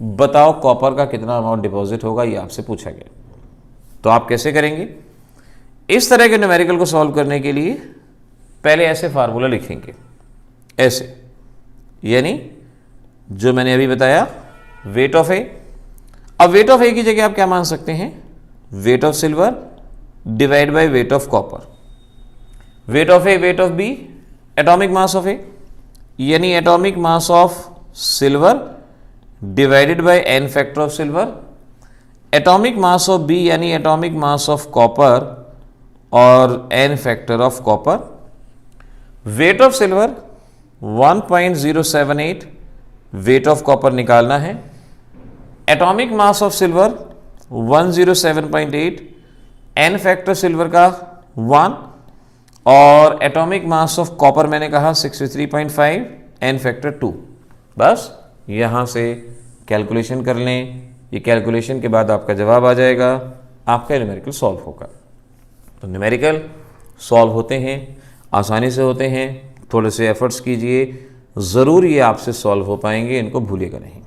बताओ कॉपर का कितना अमाउंट डिपॉजिट होगा, ये आपसे पूछा गया। तो आप कैसे करेंगे? इस तरह के न्यूमेरिकल को सॉल्व करने के लिए पहले ऐसे फार्मूला लिखेंगे, ऐसे, यानी जो मैंने अभी बताया वेट ऑफ ए। अब वेट ऑफ ए की जगह आप क्या मान सकते हैं? Weight of silver divide by weight of copper. Weight of A, weight of B, atomic mass of A, यानी atomic mass of silver divided by N factor of silver. Atomic mass of B यानी एटॉमिक मास ऑफ कॉपर और N factor of copper. Weight of silver 1.078, weight of copper निकालना है। Atomic mass of silver 107.8, N factor silver का 1, और एटॉमिक मास ऑफ कॉपर मैंने कहा 63.5, एन फैक्टर 2। बस यहां से कैलकुलेशन कर लें। ये कैलकुलेशन के बाद आपका जवाब आ जाएगा, आपका न्यूमेरिकल सॉल्व होगा। तो न्यूमेरिकल सॉल्व होते हैं, आसानी से होते हैं, थोड़े से एफर्ट्स कीजिए, ज़रूर ये आपसे सॉल्व हो पाएंगे, इनको भूलिएगा नहीं।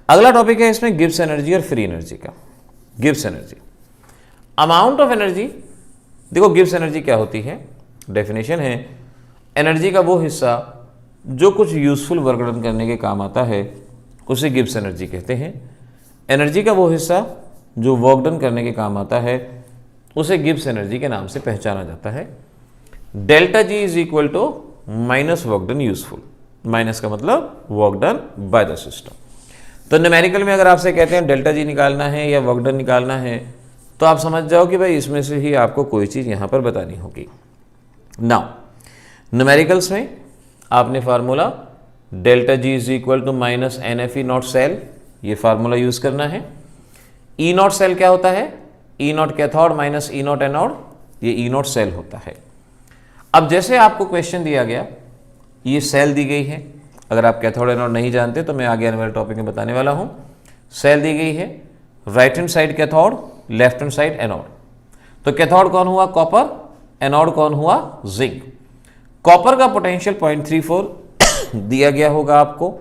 अगला टॉपिक है इसमें गिब्स एनर्जी और फ्री एनर्जी का। Gibbs energy, amount of energy. देखो गिब्स एनर्जी क्या होती है? डेफिनेशन है एनर्जी का वो हिस्सा जो कुछ यूजफुल वर्क डन करने के काम आता है उसे गिब्स एनर्जी कहते हैं। एनर्जी का वो हिस्सा जो वर्क डन करने के काम आता है उसे गिब्स एनर्जी के नाम से पहचाना जाता है। Delta G is equal to minus work done useful. Minus का मतलब work done by the system. तो न्यूमेरिकल में अगर आपसे कहते हैं डेल्टा जी निकालना है या वर्क डन निकालना है, तो आप समझ जाओ कि भाई इसमें से ही आपको कोई चीज़ यहाँ पर बतानी होगी। नाउ न्यूमेरिकल्स में आपने formula delta G is equal to minus NFE naught cell, ये फार्मूला यूज करना है। E नॉट सेल क्या होता है? E naught cathode minus E naught anode, ये E नॉट सेल होता है। अब जैसे आपको क्वेश्चन दिया गया, ये सेल दी गई है। अगर आप कैथोड एनोड नहीं जानते तो मैं आगे आने वाले टॉपिक में बताने वाला हूं। सेल दी गई है, right hand side cathode, left hand side anode. तो कैथोड कौन हुआ? कॉपर। एनोड कौन हुआ? जिंक। कॉपर का पोटेंशियल 0.34 दिया गया होगा आपको,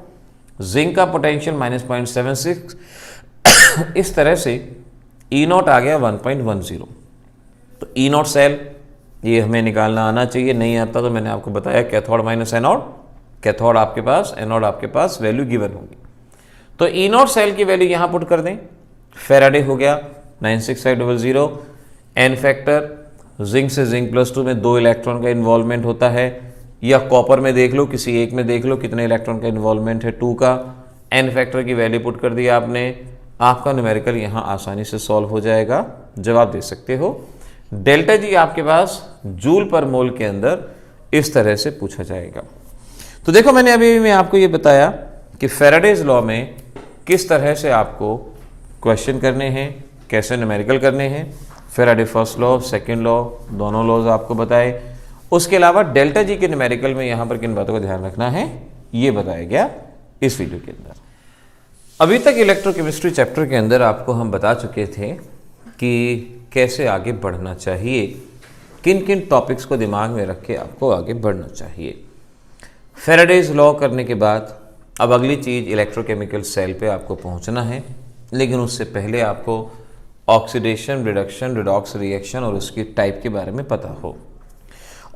जिंक का पोटेंशियल -0.76। इस तरह से E नॉट आ गया 1.10। तो E नॉट सेल ये हमें निकालना आना चाहिए, नहीं आता तो मैंने आपको बताया कैथोड माइनस एनोड, कैथोड आपके पास, एनोड आपके पास, वैल्यू गिवन होगी। तो ई नॉट सेल की वैल्यू यहाँ पुट कर दें, फेराडे हो गया 96500, एन फैक्टर, जिंक से जिंक +2 में 2 इलेक्ट्रॉन का इन्वॉल्वमेंट होता है, या कॉपर में देख लो, किसी एक में देख लो कितने इलेक्ट्रॉन का इन्वॉल्वमेंट है, 2 का। एन फैक्टर की वैल्यू पुट कर दिया आपने, आपका न्यूमेरिकल यहाँ आसानी से सॉल्व हो जाएगा, जवाब दे सकते हो। डेल्टा जी आपके पास जूल पर मोल के अंदर इस तरह से पूछा जाएगा। तो देखो मैंने अभी मैं आपको ये बताया कि फैराडेज लॉ में किस तरह से आपको क्वेश्चन करने हैं, कैसे न्यूमेरिकल करने हैं। Faraday first law, second law, दोनों लॉज आपको बताए। उसके अलावा डेल्टा जी के न्यूमेरिकल में यहाँ पर किन बातों का ध्यान रखना है ये बताया गया इस वीडियो के अंदर। अभी तक इलेक्ट्रोकेमिस्ट्री चैप्टर के अंदर आपको हम बता चुके थे कि कैसे आगे बढ़ना चाहिए, किन किन टॉपिक्स को दिमाग में रख के आपको आगे बढ़ना चाहिए। फैराडेज लॉ करने के बाद अब अगली चीज़ इलेक्ट्रोकेमिकल सेल पे आपको पहुंचना है, लेकिन उससे पहले आपको ऑक्सीडेशन, रिडक्शन, रिडॉक्स रिएक्शन और उसकी टाइप के बारे में पता हो।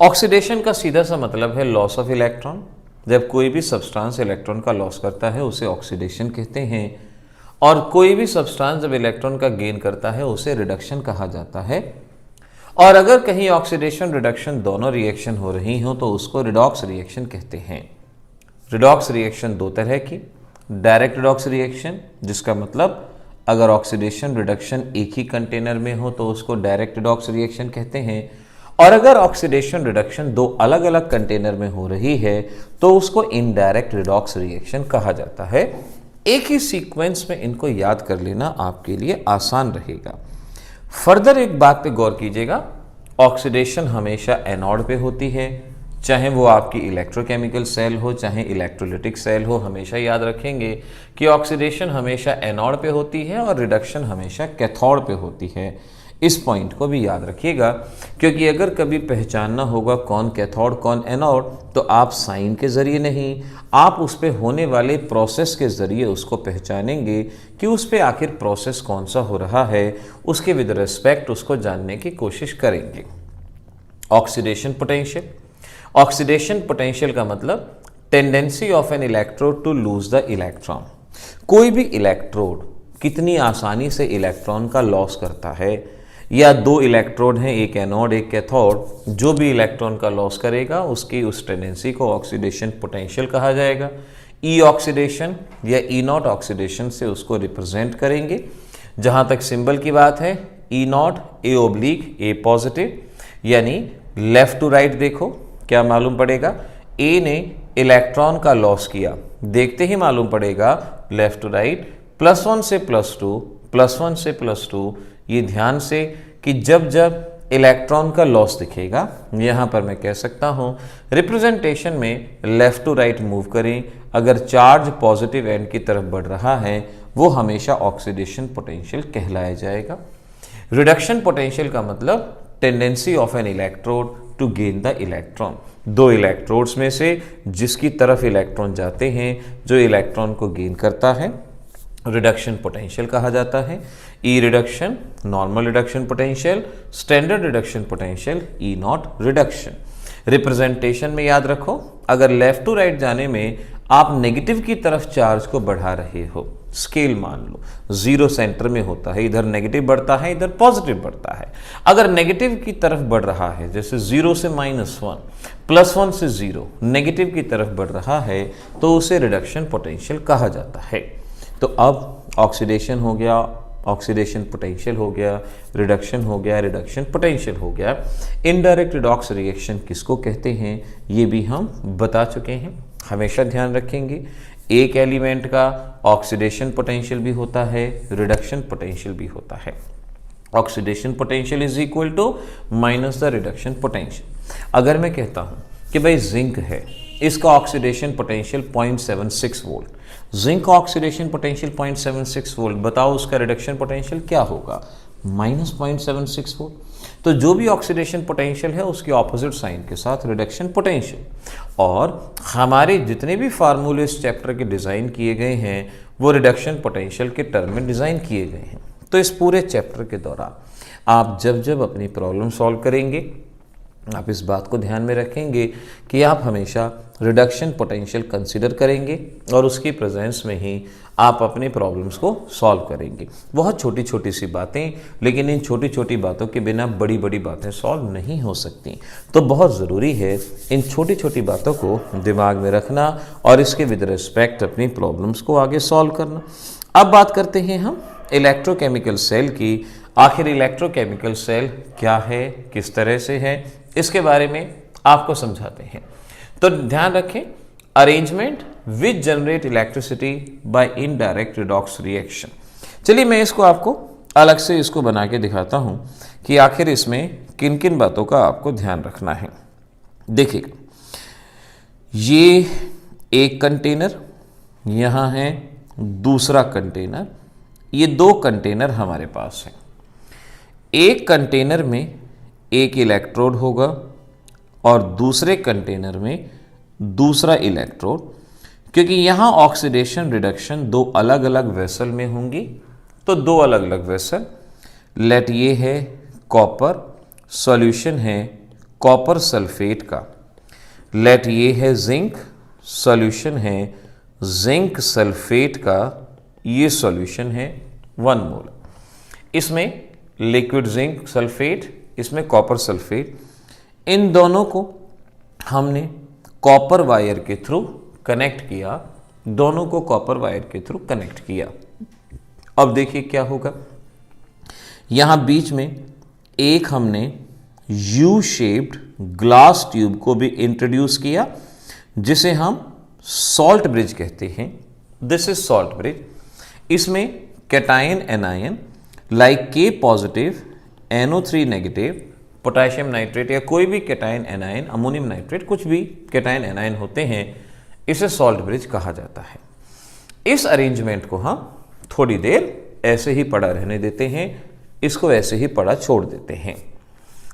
ऑक्सीडेशन का सीधा सा मतलब है लॉस ऑफ इलेक्ट्रॉन। जब कोई भी सब्सटेंस इलेक्ट्रॉन का लॉस करता है उसे ऑक्सीडेशन कहते हैं, और कोई भी सब्सटेंस जब इलेक्ट्रॉन का गेन करता है उसे रिडक्शन कहा जाता है। और अगर कहीं ऑक्सीडेशन रिडक्शन दोनों रिएक्शन हो रही हो तो उसको रिडॉक्स रिएक्शन कहते हैं। रिडॉक्स रिएक्शन दो तरह की, डायरेक्ट रिडॉक्स रिएक्शन, जिसका मतलब अगर ऑक्सीडेशन रिडक्शन एक ही कंटेनर में हो तो उसको डायरेक्ट रिडॉक्स रिएक्शन कहते हैं, और अगर ऑक्सीडेशन रिडक्शन दो अलग अलग कंटेनर में हो रही है तो उसको इनडायरेक्ट रिडॉक्स रिएक्शन कहा जाता है। एक ही सीक्वेंस में इनको याद कर लेना आपके लिए आसान रहेगा। फर्दर एक बात पे गौर कीजिएगा, ऑक्सीडेशन हमेशा एनोड पे होती है, चाहे वो आपकी इलेक्ट्रोकेमिकल सेल हो चाहे इलेक्ट्रोलिटिक सेल हो। हमेशा याद रखेंगे कि ऑक्सीडेशन हमेशा एनोड पे होती है और रिडक्शन हमेशा कैथोड पे होती है। इस पॉइंट को भी याद रखिएगा, क्योंकि अगर कभी पहचानना होगा कौन कैथोड कौन एनोड, तो आप साइन के ज़रिए नहीं, आप उस पर होने वाले प्रोसेस के ज़रिए उसको पहचानेंगे कि उस पर आखिर प्रोसेस कौन सा हो रहा है, उसके विद रिस्पेक्ट उसको जानने की कोशिश करेंगे। ऑक्सीडेशन पोटेंशियल, ऑक्सीडेशन पोटेंशियल का मतलब tendency of an electrode to lose the electron. कोई भी इलेक्ट्रोड कितनी आसानी से इलेक्ट्रॉन का लॉस करता है, या दो इलेक्ट्रोड हैं, एक एनोड एक कैथोड, जो भी इलेक्ट्रॉन का लॉस करेगा उसकी उस टेंडेंसी को ऑक्सीडेशन पोटेंशियल कहा जाएगा। ई ऑक्सीडेशन या ई नॉट ऑक्सीडेशन से उसको रिप्रेजेंट करेंगे। जहाँ तक सिंबल की बात है, E naught A oblique A positive, यानी लेफ्ट टू राइट देखो क्या मालूम पड़ेगा, ए ने इलेक्ट्रॉन का लॉस किया, देखते ही मालूम पड़ेगा लेफ्ट टू राइट, +1 से +2, +1 से +2। ये ध्यान से कि जब जब इलेक्ट्रॉन का लॉस दिखेगा, यहाँ पर मैं कह सकता हूँ रिप्रेजेंटेशन में लेफ्ट टू राइट मूव करें। अगर चार्ज पॉजिटिव एंड की तरफ बढ़ रहा है वो हमेशा ऑक्सीडेशन पोटेंशियल कहलाया जाएगा। रिडक्शन पोटेंशियल का मतलब tendency of an electrode to gain the electron. दो इलेक्ट्रोड्स में से जिसकी तरफ इलेक्ट्रॉन जाते हैं, जो इलेक्ट्रॉन को गेन करता है, रिडक्शन पोटेंशियल कहा जाता है। E reduction, normal reduction potential, standard reduction potential, E naught reduction. Representation में याद रखो, अगर लेफ्ट टू राइट जाने में आप नेगेटिव की तरफ चार्ज को बढ़ा रहे हो, स्केल मान लो 0 सेंटर में होता है, इधर नेगेटिव बढ़ता है इधर पॉजिटिव बढ़ता है। अगर नेगेटिव की तरफ बढ़ रहा है, जैसे 0 से -1, +1 से 0, नेगेटिव की तरफ बढ़ रहा है तो उसे रिडक्शन पोटेंशियल कहा जाता है। तो अब ऑक्सीडेशन हो गया, ऑक्सीडेशन पोटेंशियल हो गया, रिडक्शन हो गया, रिडक्शन पोटेंशियल हो गया। इनडायरेक्ट रिडॉक्स रिएक्शन किसको कहते हैं ये भी हम बता चुके हैं। हमेशा ध्यान रखेंगे, एक एलिमेंट का ऑक्सीडेशन पोटेंशियल भी होता है, रिडक्शन पोटेंशियल भी होता है। Oxidation potential is equal to minus the reduction potential. अगर मैं कहता हूँ कि भाई जिंक है, इसका ऑक्सीडेशन पोटेंशियल 0.76 वोल्ट, जिंक का ऑक्सीडेशन पोटेंशियल 0.76 वोल्ट, बताओ उसका रिडक्शन पोटेंशियल क्या होगा, -0.76 वोल्ट। तो जो भी ऑक्सीडेशन पोटेंशियल है उसके ऑपोजिट साइन के साथ रिडक्शन पोटेंशियल। और हमारे जितने भी फार्मूले इस चैप्टर के डिज़ाइन किए गए हैं वो रिडक्शन पोटेंशियल के टर्म में डिज़ाइन किए गए हैं। तो इस पूरे चैप्टर के दौरान आप जब जब अपनी प्रॉब्लम सॉल्व करेंगे आप इस बात को ध्यान में रखेंगे कि आप हमेशा रिडक्शन पोटेंशियल कंसिडर करेंगे और उसकी प्रेजेंस में ही आप अपने प्रॉब्लम्स को सॉल्व करेंगे। बहुत छोटी छोटी सी बातें, लेकिन इन छोटी छोटी बातों के बिना बड़ी बड़ी बातें सॉल्व नहीं हो सकती। तो बहुत ज़रूरी है इन छोटी छोटी बातों को दिमाग में रखना और इसके विद रिस्पेक्ट अपनी प्रॉब्लम्स को आगे सॉल्व करना। अब बात करते हैं हम इलेक्ट्रोकेमिकल सेल की। आखिर इलेक्ट्रोकेमिकल सेल क्या है, किस तरह से है, इसके बारे में आपको समझाते हैं। तो ध्यान रखें, arrangement which generate electricity bye indirect redox reaction. चलिए मैं इसको आपको अलग से इसको बना के दिखाता हूं कि आखिर इसमें किन किन बातों का आपको ध्यान रखना है। देखिए, ये एक कंटेनर, यहां है दूसरा कंटेनर, ये दो कंटेनर हमारे पास हैं। एक कंटेनर में एक इलेक्ट्रोड होगा और दूसरे कंटेनर में दूसरा इलेक्ट्रोड। क्योंकि यहाँ ऑक्सीडेशन रिडक्शन दो अलग अलग वेसल में होंगी, तो दो अलग अलग वेसल। लेट ये है कॉपर, सॉल्यूशन है कॉपर सल्फेट का। लेट ये है जिंक, सॉल्यूशन है जिंक सल्फेट का। ये सॉल्यूशन है 1 मोल। इसमें लिक्विड जिंक सल्फेट, इसमें कॉपर सल्फेट। इन दोनों को हमने कॉपर वायर के थ्रू कनेक्ट किया, दोनों को कॉपर वायर के थ्रू कनेक्ट किया। अब देखिए क्या होगा, यहां बीच में एक हमने यू शेप्ड ग्लास ट्यूब को भी इंट्रोड्यूस किया, जिसे हम सॉल्ट ब्रिज कहते हैं। This is salt bridge. इसमें कैटायन एनायन लाइक के positive, NO3 negative, potassium nitrate या कोई भी कैटायन एनायन, अमोनियम नाइट्रेट, कुछ भी कैटायन एनायन होते हैं, इसे सॉल्ट ब्रिज कहा जाता है। इस अरेंजमेंट को हम थोड़ी देर ऐसे ही पड़ा रहने देते हैं, इसको ऐसे ही पड़ा छोड़ देते हैं।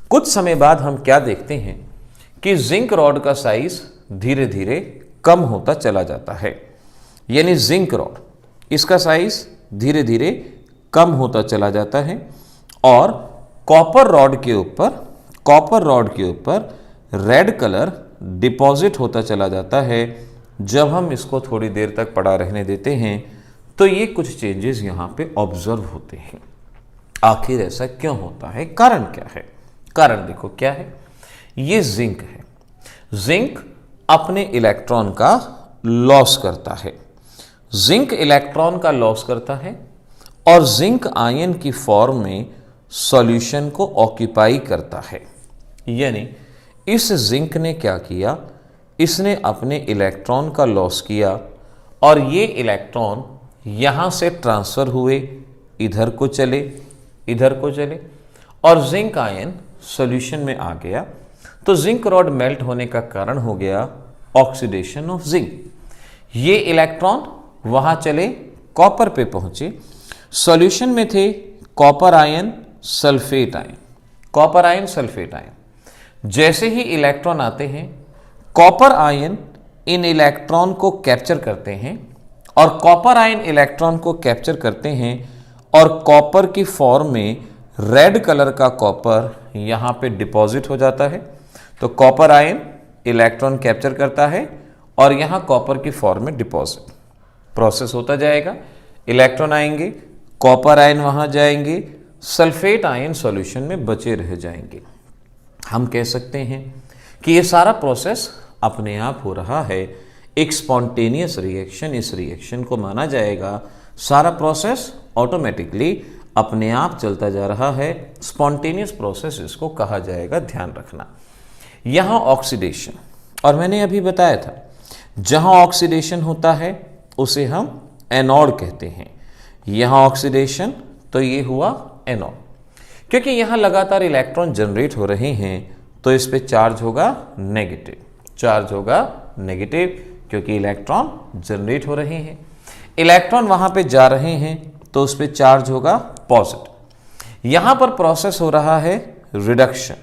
कुछ समय बाद हम क्या देखते हैं कि जिंक रॉड का साइज धीरे धीरे कम होता चला जाता है। यानी जिंक रॉड, इसका साइज धीरे धीरे कम होता चला जाता है और कॉपर रॉड के ऊपर रेड कलर डिपॉजिट होता चला जाता है। जब हम इसको थोड़ी देर तक पड़ा रहने देते हैं तो ये कुछ चेंजेस यहाँ पे ऑब्जर्व होते हैं। आखिर ऐसा क्यों होता है, कारण क्या है? कारण देखो क्या है, ये जिंक है। जिंक अपने इलेक्ट्रॉन का लॉस करता है। जिंक इलेक्ट्रॉन का लॉस करता है और जिंक आयन की फॉर्म में सॉल्यूशन को ऑक्यूपाई करता है। यानी इस जिंक ने क्या किया, इसने अपने इलेक्ट्रॉन का लॉस किया और ये इलेक्ट्रॉन यहाँ से ट्रांसफ़र हुए, इधर को चले और जिंक आयन सॉल्यूशन में आ गया। तो जिंक रॉड मेल्ट होने का कारण हो गया ऑक्सीडेशन ऑफ जिंक। ये इलेक्ट्रॉन वहाँ चले, कॉपर पे पहुँचे, सॉल्यूशन में थे कॉपर आयन सल्फेट आयन। जैसे ही इलेक्ट्रॉन आते हैं, कॉपर आयन इन इलेक्ट्रॉन को कैप्चर करते हैं और कॉपर आयन इलेक्ट्रॉन को कैप्चर करते हैं और कॉपर की फॉर्म में रेड कलर का कॉपर यहाँ पे डिपॉजिट हो जाता है। तो कॉपर आयन इलेक्ट्रॉन कैप्चर करता है और यहाँ कॉपर की फॉर्म में डिपॉजिट प्रोसेस होता जाएगा। इलेक्ट्रॉन आएंगे, कॉपर आयन वहाँ जाएंगे, सल्फेट आयन सॉल्यूशन में बचे रह जाएंगे। हम कह सकते हैं कि ये सारा प्रोसेस अपने आप हो रहा है, एक स्पॉन्टेनियस रिएक्शन। इस रिएक्शन को माना जाएगा, सारा प्रोसेस ऑटोमेटिकली अपने आप चलता जा रहा है, स्पॉन्टेनियस प्रोसेस इसको कहा जाएगा। ध्यान रखना, यहाँ ऑक्सीडेशन, और मैंने अभी बताया था जहाँ ऑक्सीडेशन होता है उसे हम एनोड कहते हैं। यहाँ ऑक्सीडेशन, तो ये हुआ एनोड। क्योंकि यहाँ लगातार इलेक्ट्रॉन जनरेट हो रहे हैं तो इस पे चार्ज होगा नेगेटिव, क्योंकि इलेक्ट्रॉन जनरेट हो रहे हैं। इलेक्ट्रॉन वहाँ पे जा रहे हैं तो उस पे चार्ज होगा पॉजिटिव। यहाँ पर प्रोसेस हो रहा है रिडक्शन,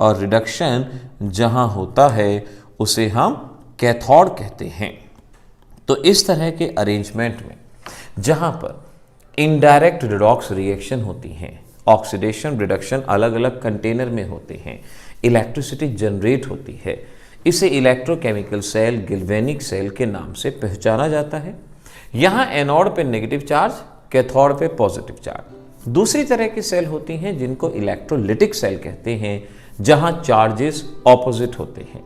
और रिडक्शन जहाँ होता है उसे हम कैथोड कहते हैं। तो इस तरह के अरेंजमेंट में जहाँ पर इनडायरेक्ट रिडॉक्स रिएक्शन होती हैं, ऑक्सीडेशन रिडक्शन अलग अलग कंटेनर में होते हैं, इलेक्ट्रिसिटी जनरेट होती है। इसे इलेक्ट्रोकेमिकल सेल, गैल्वेनिक सेल के नाम से पहचाना जाता है। यहाँ एनोड पे नेगेटिव चार्ज, कैथोड पे पॉजिटिव चार्ज। दूसरी तरह की सेल होती हैं जिनको इलेक्ट्रोलिटिक सेल कहते हैं, जहां चार्जेस ऑपोजिट होते हैं,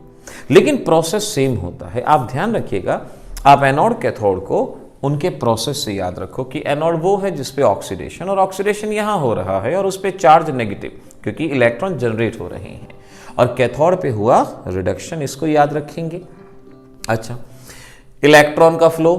लेकिन प्रोसेस सेम होता है। आप ध्यान रखिएगा, आप एनोड कैथोड को उनके प्रोसेस से याद रखो कि एनोड वो है जिसपे ऑक्सीडेशन, और ऑक्सीडेशन यहाँ हो रहा है और उस पर चार्ज नेगेटिव क्योंकि इलेक्ट्रॉन जनरेट हो रहे हैं, और कैथोड पे हुआ रिडक्शन, इसको याद रखेंगे। अच्छा, इलेक्ट्रॉन का फ्लो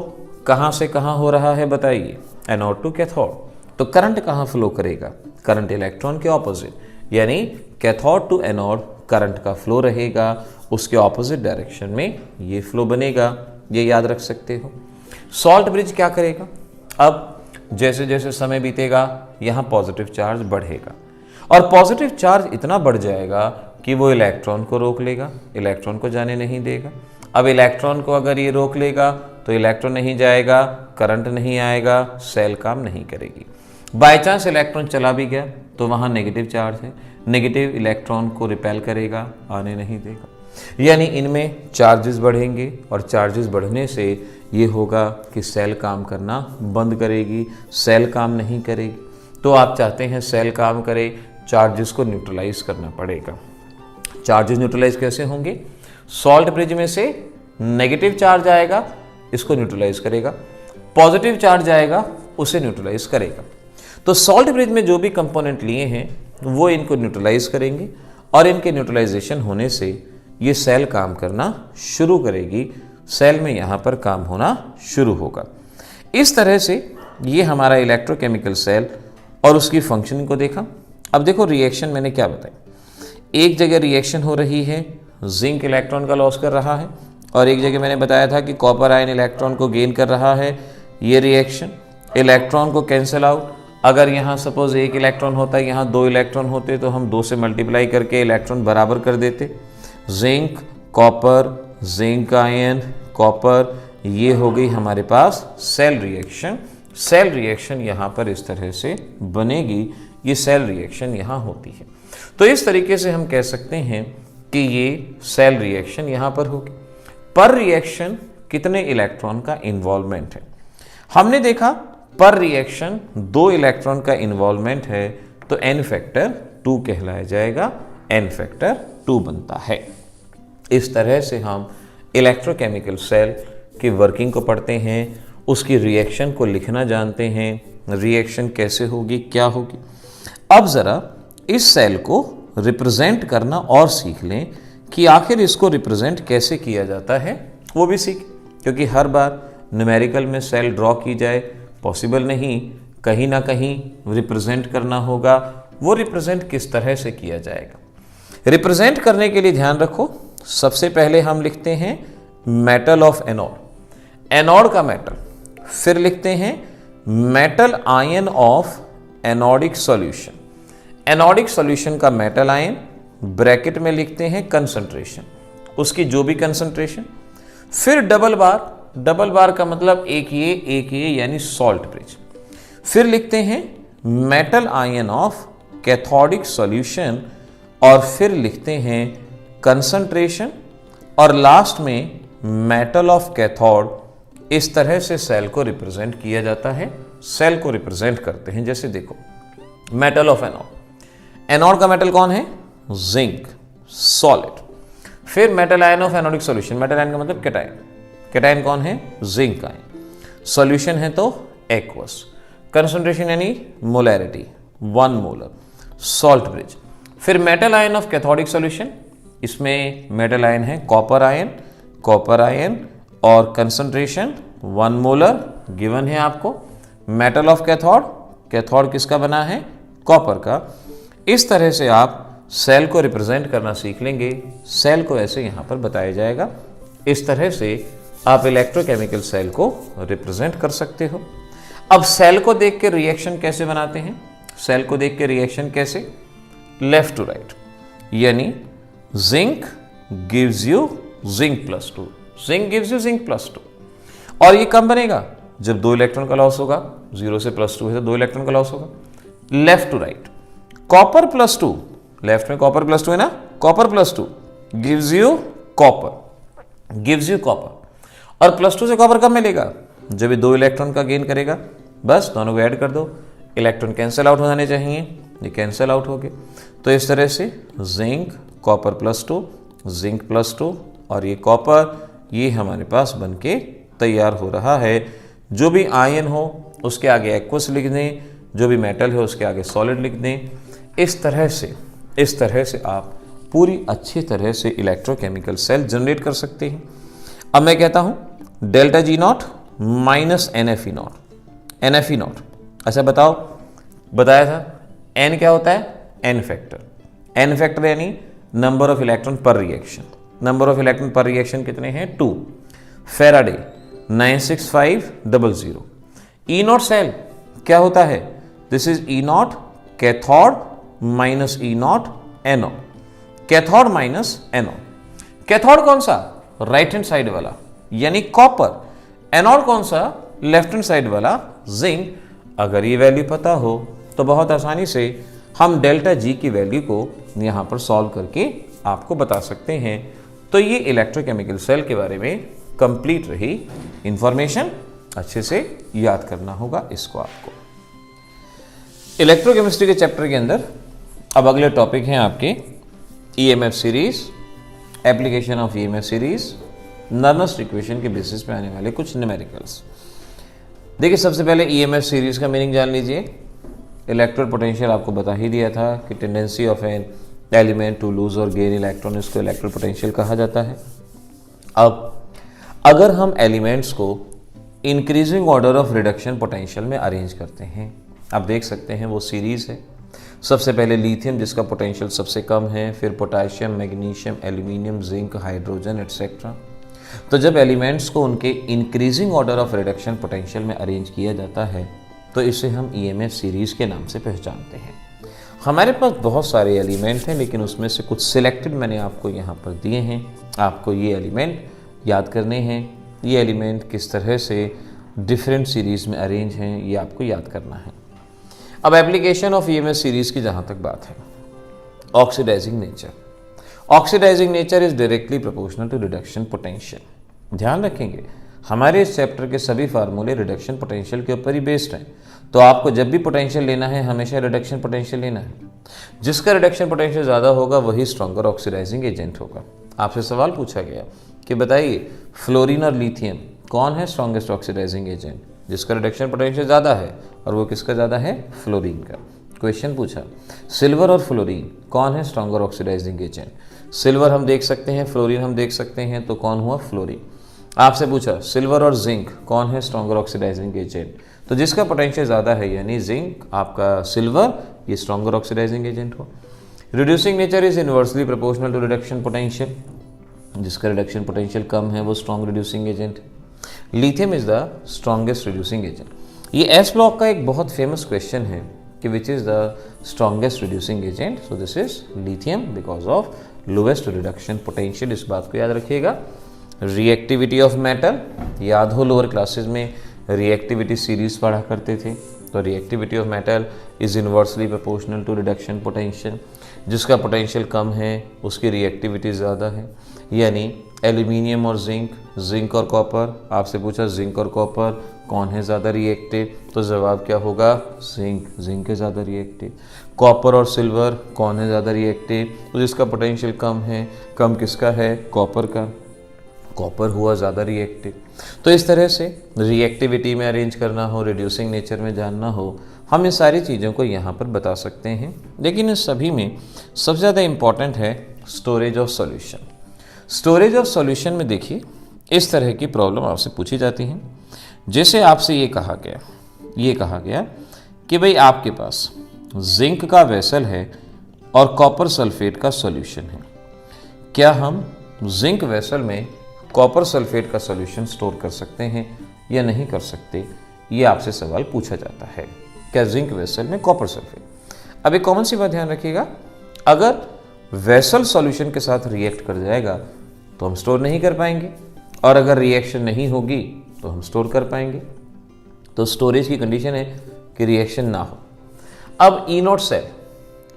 कहाँ से कहाँ हो रहा है बताइए, एनोड टू कैथोड। तो करंट कहाँ फ्लो करेगा, करंट इलेक्ट्रॉन के ऑपोजिट, यानी कैथोड टू एनोड करंट का फ्लो रहेगा, उसके ऑपोजिट डायरेक्शन में ये फ्लो बनेगा, ये याद रख सकते हो। सॉल्ट ब्रिज क्या करेगा, अब जैसे जैसे समय बीतेगा यहाँ पॉजिटिव चार्ज बढ़ेगा, और पॉजिटिव चार्ज इतना बढ़ जाएगा कि वो इलेक्ट्रॉन को रोक लेगा, इलेक्ट्रॉन को जाने नहीं देगा। अब इलेक्ट्रॉन को अगर ये रोक लेगा तो इलेक्ट्रॉन नहीं जाएगा, करंट नहीं आएगा, सेल काम नहीं करेगी। बाय चांस इलेक्ट्रॉन चला भी गया तो वहाँ नेगेटिव चार्ज है, नेगेटिव इलेक्ट्रॉन को रिपेल करेगा, आने नहीं देगा। यानी इनमें चार्जेस बढ़ेंगे, और चार्जेस बढ़ने से ये होगा कि सेल काम करना बंद करेगी, सेल काम नहीं करेगी। तो आप चाहते हैं सेल काम करे, चार्जेस को न्यूट्रलाइज करना पड़ेगा। चार्जेस न्यूट्रलाइज कैसे होंगे, सॉल्ट ब्रिज में से नेगेटिव चार्ज आएगा, इसको न्यूट्रलाइज करेगा, पॉजिटिव चार्ज आएगा, उसे न्यूट्रलाइज करेगा। तो सॉल्ट ब्रिज में जो भी कंपोनेंट लिए हैं वो इनको न्यूट्रलाइज करेंगे, और इनके न्यूट्रलाइजेशन होने से ये सेल काम करना शुरू करेगी, सेल में यहाँ पर काम होना शुरू होगा। इस तरह से ये हमारा इलेक्ट्रोकेमिकल सेल और उसकी फंक्शनिंग को देखा। अब देखो रिएक्शन मैंने क्या बताई, एक जगह रिएक्शन हो रही है, जिंक इलेक्ट्रॉन का लॉस कर रहा है, और एक जगह मैंने बताया था कि कॉपर आयन इलेक्ट्रॉन को गेन कर रहा है। ये रिएक्शन इलेक्ट्रॉन को कैंसिल आउट, अगर यहाँ सपोज एक इलेक्ट्रॉन होता है, यहाँ 2 इलेक्ट्रॉन होते तो हम 2 से मल्टीप्लाई करके इलेक्ट्रॉन बराबर कर देते। Zinc copper, zinc ion copper, ये हो गई हमारे पास सेल रिएक्शन। सेल रिएक्शन यहाँ पर इस तरह से बनेगी, ये सेल रिएक्शन यहाँ होती है। तो इस तरीके से हम कह सकते हैं कि ये सेल रिएक्शन यहाँ पर होगी। पर रिएक्शन कितने इलेक्ट्रॉन का इन्वॉल्वमेंट है, हमने देखा पर रिएक्शन 2 इलेक्ट्रॉन का इन्वॉल्वमेंट है, तो n फैक्टर 2 कहलाया जाएगा, n फैक्टर 2 बनता है। इस तरह से हम इलेक्ट्रोकेमिकल सेल की वर्किंग को पढ़ते हैं, उसकी रिएक्शन को लिखना जानते हैं, रिएक्शन कैसे होगी, क्या होगी। अब ज़रा इस सेल को रिप्रेजेंट करना और सीख लें कि आखिर इसको रिप्रेजेंट कैसे किया जाता है, वो भी सीख, क्योंकि हर बार न्यूमेरिकल में सेल ड्रॉ की जाए पॉसिबल नहीं, कहीं ना कहीं रिप्रेजेंट करना होगा। वो रिप्रेजेंट किस तरह से किया जाएगा, रिप्रेजेंट करने के लिए ध्यान रखो, सबसे पहले हम लिखते हैं मेटल ऑफ एनोड, एनोड का मेटल, फिर लिखते हैं metal ion of anodic solution, anodic solution का मेटल आयन, ब्रैकेट में लिखते हैं कंसंट्रेशन, उसकी जो भी कंसंट्रेशन, फिर डबल बार, डबल बार का मतलब एक ये यानी सॉल्ट ब्रिज, फिर लिखते हैं metal ion of cathodic solution, और फिर लिखते हैं कंसंट्रेशन, और लास्ट में मेटल ऑफ कैथोड। इस तरह से सेल को रिप्रेजेंट किया जाता है, सेल को रिप्रेजेंट करते हैं। जैसे देखो मेटल ऑफ एनोड, एनोड का मेटल कौन है, जिंक सॉलिड, फिर metal ion of anodic solution, metal ion का मतलब कैटायन, कैटायन कौन है, जिंक आयन, सॉल्यूशन है तो एक्वस, कंसंट्रेशन यानी मोलैरिटी 1 मोलर, सॉल्ट ब्रिज, फिर metal ion of cathodic solution, इसमें मेटल आयन है कॉपर आयन, और कंसंट्रेशन 1 मोलर गिवन है आपको। मेटल ऑफ कैथोड, कैथोड किसका बना है, कॉपर का। इस तरह से आप सेल को रिप्रेजेंट करना सीख लेंगे, सेल को ऐसे यहाँ पर बताया जाएगा। इस तरह से आप इलेक्ट्रोकेमिकल सेल को रिप्रेजेंट कर सकते हो। अब सेल को देख के रिएक्शन कैसे बनाते हैं, सेल को देख के रिएक्शन कैसे, लेफ्ट टू राइट, यानी zinc gives you zinc plus 2, zinc gives you zinc plus 2, और ये कब बनेगा, जब 2 इलेक्ट्रॉन का लॉस होगा, 0 से +2 है तो 2 इलेक्ट्रॉन का लॉस होगा। Left to right, copper plus 2, left में कॉपर प्लस 2 है ना, copper plus 2 gives you copper, gives you copper. और प्लस 2 से कॉपर कब मिलेगा, जब ये 2 इलेक्ट्रॉन का गेन करेगा, बस दोनों को ऐड कर दो, इलेक्ट्रॉन कैंसिल आउट हो जाने चाहिए, ये कैंसिल आउट हो गए। तो इस तरह से zinc copper plus 2, zinc plus 2 और ये कॉपर, ये हमारे पास बनके तैयार हो रहा है। जो भी आयन हो उसके आगे एक्वस लिख दें, जो भी मेटल है उसके आगे सॉलिड लिख दें। इस तरह से आप पूरी अच्छी तरह से इलेक्ट्रोकेमिकल सेल जनरेट कर सकते हैं। अब मैं कहता हूं delta G not minus NFE not, NFE not. अच्छा बताओ, बताया था N क्या होता है, N फैक्टर, N फैक्टर यानी नंबर ऑफ इलेक्ट्रॉन पर रिएक्शन। नंबर ऑफ इलेक्ट्रॉन पर रिएक्शन कितने हैं, 2। फैराडे 96500। ई नॉट सेल क्या होता है, this is E naught cathode minus E naught anode, cathode minus anode. Cathode कौन सा, राइट हैंड साइड वाला यानी कॉपर, एनोड कौन सा, लेफ्ट हैंड साइड वाला जिंक। अगर ये वैल्यू पता हो तो बहुत आसानी से हम डेल्टा जी की वैल्यू को यहां पर सॉल्व करके आपको बता सकते हैं। तो ये इलेक्ट्रोकेमिकल सेल के बारे में कंप्लीट रही इंफॉर्मेशन, अच्छे से याद करना होगा इसको आपको। इलेक्ट्रोकेमिस्ट्री के चैप्टर के अंदर अब अगले टॉपिक हैं आपके EMF series, application of EMF series, Nernst equation के बेसिस पे आने वाले कुछ न्यूमेरिकल्स। देखिए सबसे पहले EMF सीरीज का मीनिंग जान लीजिए। इलेक्ट्रोड पोटेंशियल आपको बता ही दिया था कि tendency of an element to lose और गेन इलेक्ट्रॉन, इसको इलेक्ट्रोड पोटेंशियल कहा जाता है। अब अगर हम एलिमेंट्स को increasing order of reduction potential में अरेंज करते हैं, आप देख सकते हैं वो सीरीज है। सबसे पहले लिथियम जिसका पोटेंशियल सबसे कम है, फिर potassium, magnesium, aluminium, zinc, hydrogen etcetera. तो जब एलिमेंट्स को उनके increasing order of reduction potential में अरेंज किया जाता है तो इसे हम EMF सीरीज के नाम से पहचानते हैं। हमारे पास बहुत सारे एलिमेंट हैं लेकिन उसमें से कुछ सिलेक्टेड मैंने आपको यहाँ पर दिए हैं। आपको ये एलिमेंट याद करने हैं, ये एलिमेंट किस तरह से डिफरेंट सीरीज में अरेंज हैं ये आपको याद करना है। अब एप्लीकेशन ऑफ EMF सीरीज की जहाँ तक बात है, oxidising nature. Oxidising nature is directly proportional to reduction potential. ध्यान रखेंगे हमारे इस चैप्टर के सभी फार्मूले रिडक्शन पोटेंशियल के ऊपर ही बेस्ड हैं। तो आपको जब भी पोटेंशियल लेना है हमेशा रिडक्शन पोटेंशियल लेना है। जिसका रिडक्शन पोटेंशियल ज़्यादा होगा वही स्ट्रॉन्गर ऑक्सीडाइजिंग एजेंट होगा। आपसे सवाल पूछा गया कि बताइए फ्लोरीन और लिथियम कौन है स्ट्रॉन्गेस्ट ऑक्सीडाइजिंग एजेंट, जिसका रिडक्शन पोटेंशियल ज़्यादा है, और वो किसका ज़्यादा है, फ्लोरीन का। क्वेश्चन पूछा सिल्वर और फ्लोरीन कौन है स्ट्रॉन्गर ऑक्सीडाइजिंग एजेंट। सिल्वर हम देख सकते हैं, फ्लोरीन हम देख सकते हैं, तो कौन हुआ, फ्लोरीन। आपसे पूछा सिल्वर और जिंक कौन है स्ट्रॉन्गर ऑक्सीडाइजिंग एजेंट, तो जिसका पोटेंशियल ज़्यादा है यानी जिंक, आपका सिल्वर, ये स्ट्रॉन्गर ऑक्सीडाइजिंग एजेंट हो। Reducing nature is inversely proportional to reduction potential, जिसका रिडक्शन पोटेंशियल कम है वो strong reducing agent. Lithium is the strongest reducing agent. ये एस ब्लॉक का एक बहुत फेमस क्वेश्चन है कि which is the strongest reducing agent, so this is lithium because of lowest reduction potential. इस बात को याद रखिएगा। रिएक्टिविटी ऑफ मेटल, याद हो लोअर क्लासेस में रिएक्टिविटी सीरीज पढ़ा करते थे, तो reactivity of metal is inversely proportional to reduction potential. जिसका पोटेंशियल कम है उसकी रिएक्टिविटी ज़्यादा है, यानी एल्यूमिनियम और जिंक, जिंक और कॉपर। आपसे पूछा जिंक और कॉपर कौन है ज़्यादा रिएक्टिव, तो जवाब क्या होगा, जिंक, जिंक है ज़्यादा रिएक्टिव। कॉपर और सिल्वर कौन है ज़्यादा रिएक्टिव, तो जिसका पोटेंशियल कम है, कम किसका है, कॉपर का, कॉपर हुआ ज़्यादा रिएक्टिव। तो इस तरह से रिएक्टिविटी में अरेंज करना हो, रिड्यूसिंग नेचर में जानना हो, हम इन सारी चीज़ों को यहाँ पर बता सकते हैं। लेकिन इस सभी में सबसे ज़्यादा इम्पॉर्टेंट है storage of solution. Storage of solution में देखिए इस तरह की प्रॉब्लम आपसे पूछी जाती हैं। जैसे आपसे ये कहा गया कि भाई आपके पास जिंक का वेसल है और कॉपर सल्फेट का सॉल्यूशन है, क्या हम जिंक वेसल में कॉपर सल्फेट का सॉल्यूशन स्टोर कर सकते हैं या नहीं कर सकते, ये आपसे सवाल पूछा जाता है। क्या जिंक वेसल में कॉपर सल्फेट, अब एक कॉमन सी बात ध्यान रखिएगा, अगर वेसल सॉल्यूशन के साथ रिएक्ट कर जाएगा तो हम स्टोर नहीं कर पाएंगे, और अगर रिएक्शन नहीं होगी तो हम स्टोर कर पाएंगे। तो स्टोरेज की कंडीशन है कि रिएक्शन ना हो। अब E naught cell,